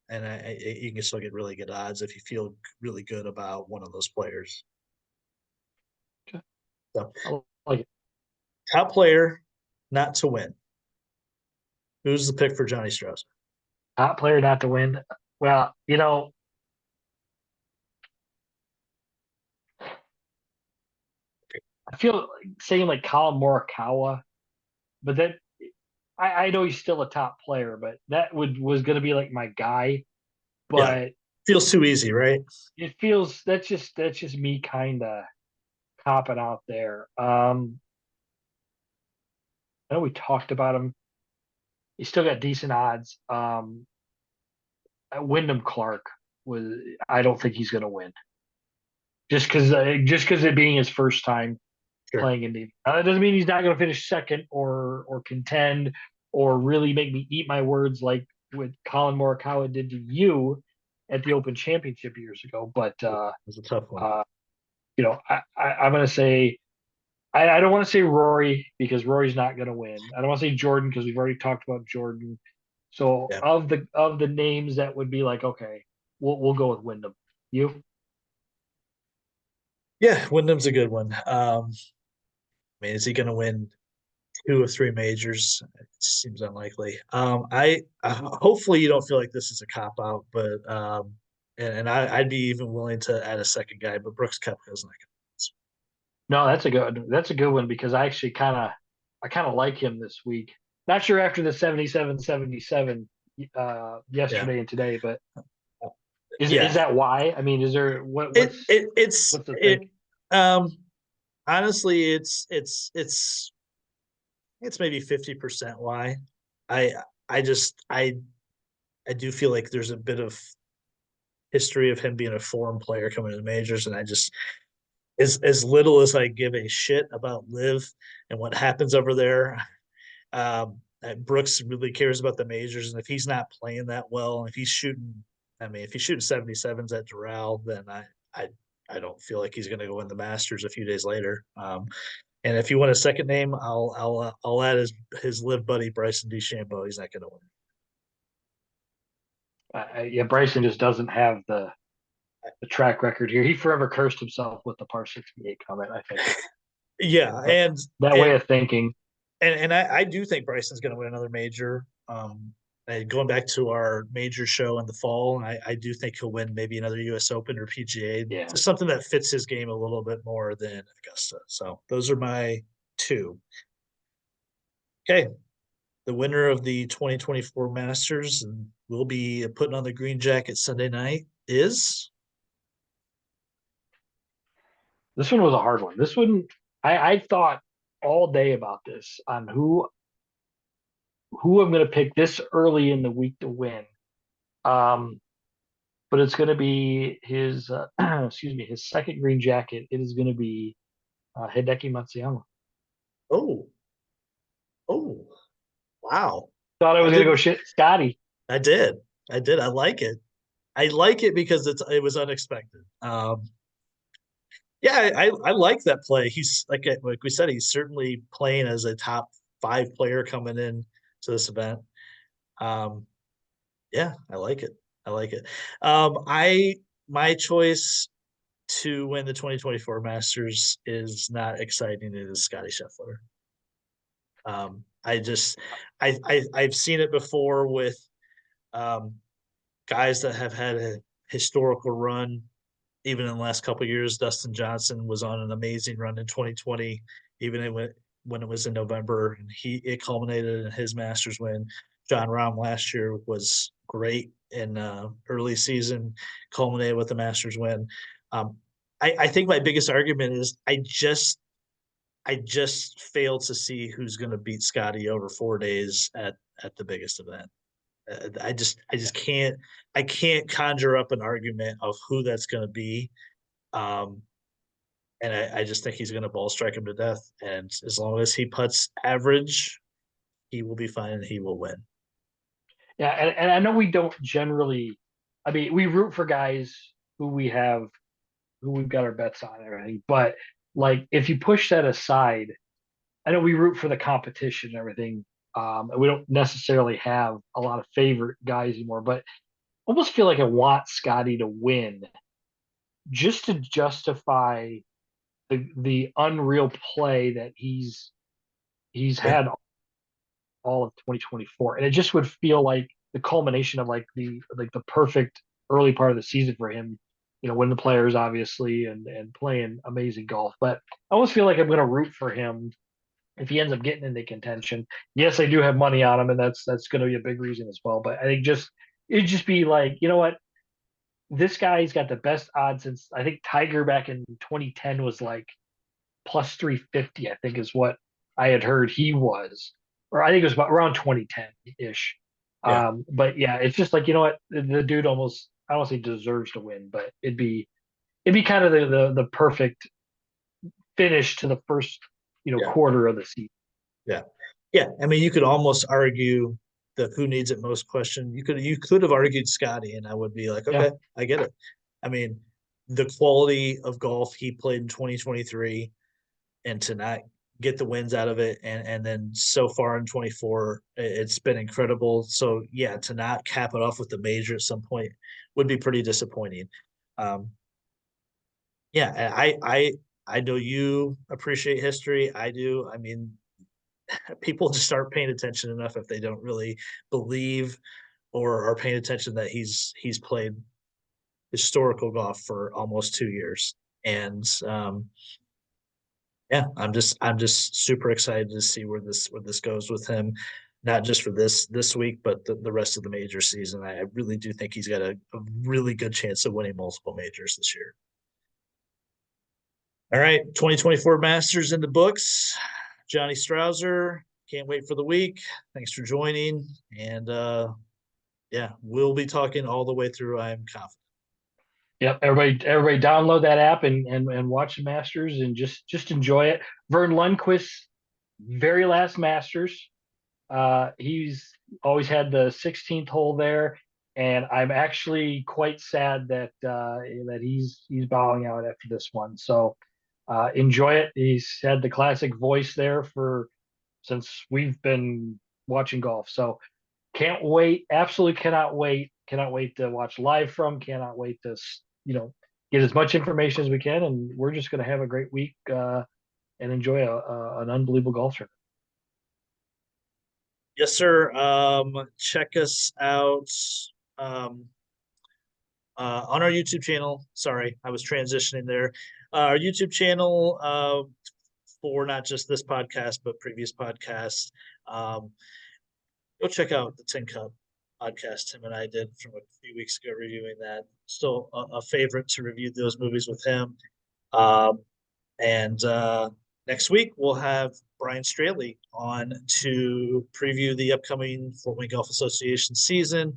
And you can still get really good odds if you feel really good about one of those players. Okay. So, I like it. top player not to win. Who's the pick for Johnny Strauss? Top player not to win. Well, I feel like saying like Colin Morikawa, but that I know he's still a top player, but that was going to be like my guy. Yeah, But feels too easy, right? it feels that's just me kind of copping out there. I know we talked about him. He's still got decent odds. Wyndham Clark was. I don't think he's going to win just because it being his first time Sure. playing Indy. That doesn't mean he's not going to finish second or contend or really make me eat my words like what Colin Morikawa did to you at the Open Championship years ago. But It was a tough one. I'm going to say I don't want to say Rory because Rory's not going to win. I don't want to say Jordan because we've already talked about Jordan. So Yeah. of the names that would be like, okay, we'll go with Wyndham. You? Yeah, Wyndham's a good one. I mean, is he going to win two or three majors? It seems unlikely. I hopefully you don't feel like this is a cop out, but and I'd be even willing to add a second guy, but Brooks Koepka's not going No, that's a good one because I kind of like him this week. Not sure after the 77-77 to. yesterday and today, but is Yeah, that why? I mean, is there what it what's it it's what's the it. think? Um, honestly, it's maybe 50% why. I I just I do feel like there's a bit of history of him being a foreign player coming to the majors, and I just as little as I give a shit about Liv and what happens over there, Brooks really cares about the majors, and if he's not playing that well, if he's shooting, I mean, if he's shooting 77s at Doral, then I I don't feel like he's going to go win the Masters a few days later. And if you want a second name, I'll add his live buddy Bryson DeChambeau. He's not going to win. Yeah, Bryson just doesn't have the track record here. He forever cursed himself with the par 68 comment. I think Yeah, that, that way and of thinking. I do think Bryson's going to win another major. And going back to our major show in the fall, I do think he'll win maybe another U.S. Open or PGA, Yeah, just something that fits his game a little bit more than Augusta. So those are my two. Okay, the winner of the 2024 Masters, and we'll be putting on the green jacket Sunday night, is this one was a hard one. This one, I thought all day about this on who I'm going to pick this early in the week to win. Um, but it's going to be his excuse me, his second green jacket. It is going to be Hideki Matsuyama. oh oh wow. Thought I I was going to go didn't. shit Scotty. I did. I did. I like it. I like it because it was unexpected. Yeah, I like that play. He's like we said, he's certainly playing as a top five player coming in to this event. Um, yeah, I like it. I like it. I my choice to win the 2024 Masters is not exciting. It is Scotty Scheffler. I just I've seen it before with um, guys that have had a historical run even in the last couple of years. Dustin Johnson was on an amazing run in 2020, even when it was in November, and it culminated in his Masters win. John Rahm last year was great in early season, culminated with the Masters win. Um, I think my biggest argument is I just failed to see who's going to beat Scotty over 4 days at the biggest event. I just can't conjure up an argument of who that's going to be. Um, and I just think he's going to ball strike him to death. And as long as he puts average, he will be fine and he will win. Yeah, and I know we don't generally. I mean, we root for guys who we've got our bets on and everything. But like, if you push that aside, I know we root for the competition and everything. And we don't necessarily have a lot of favorite guys anymore, but almost feel like I want Scotty to win just to justify the unreal play that he's Yeah. had all of 2024, and it just would feel like the culmination of like the perfect early part of the season for him win the players obviously and playing amazing golf. But I almost feel like I'm going to root for him if he ends up getting into contention. Yes, I do have money on him, and that's going to be a big reason as well. But I think it'd just be like, you know what, this guy's got the best odds since I think Tiger back in 2010 was like plus 350. I think is what I had heard he was, or I think it was about around 2010 ish. Yeah. But yeah, it's just like, you know what, the dude almost, I don't say deserves to win, but it'd be kind of the perfect finish to the first Yeah. quarter of the season. Yeah. Yeah. I mean, you could almost argue the who needs it most question. You could have argued Scotty, and I would be like, Yeah. okay, I get it. I mean, the quality of golf he played in 2023 and to not get the wins out of it, and then so far in 24, it's been incredible. So yeah, to not cap it off with the major at some point would be pretty disappointing. Um, yeah, I know you appreciate history. I do. I mean, people just aren't paying attention enough if they don't really believe or are paying attention that he's played historical golf for almost 2 years. And yeah, I'm just super excited to see where this goes with him, not just for this week, but the rest of the major season. I really do think he's got a really good chance of winning multiple majors this year. All right, 2024 Masters in the books. Johnny Strouser, can't wait for the week. Thanks for joining. And yeah, we'll be talking all the way through. I'm confident. Yep, everybody download that app and watch the Masters and just enjoy it. Vern Lundquist, very last Masters. He's always had the 16th hole there, and I'm actually quite sad that he's bowing out after this one. So enjoy it. He's had the classic voice there for since we've been watching golf. So can't wait. Absolutely cannot wait. Cannot wait to watch live from. Cannot wait to get as much information as we can. And we're just going to have a great week and enjoy an unbelievable golf tournament. Yes, sir. Check us out um, on our YouTube channel. Sorry, I was transitioning there. Our YouTube channel for not just this podcast, but previous podcasts. Um, Go check out the Tin Cup podcast Tim and I did from a few weeks ago, reviewing that. Still a favorite to review those movies with him. Um, and next week we'll have Brian Straley on to preview the upcoming Fort Wayne Golf Association season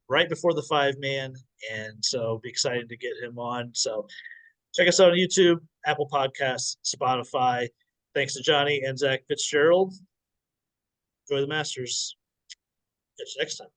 right before the 5-man. And so be excited to get him on. So check us out on YouTube, Apple Podcasts, Spotify. Thanks to Johnny and Zach Fitzgerald. Enjoy the Masters. Catch you next time.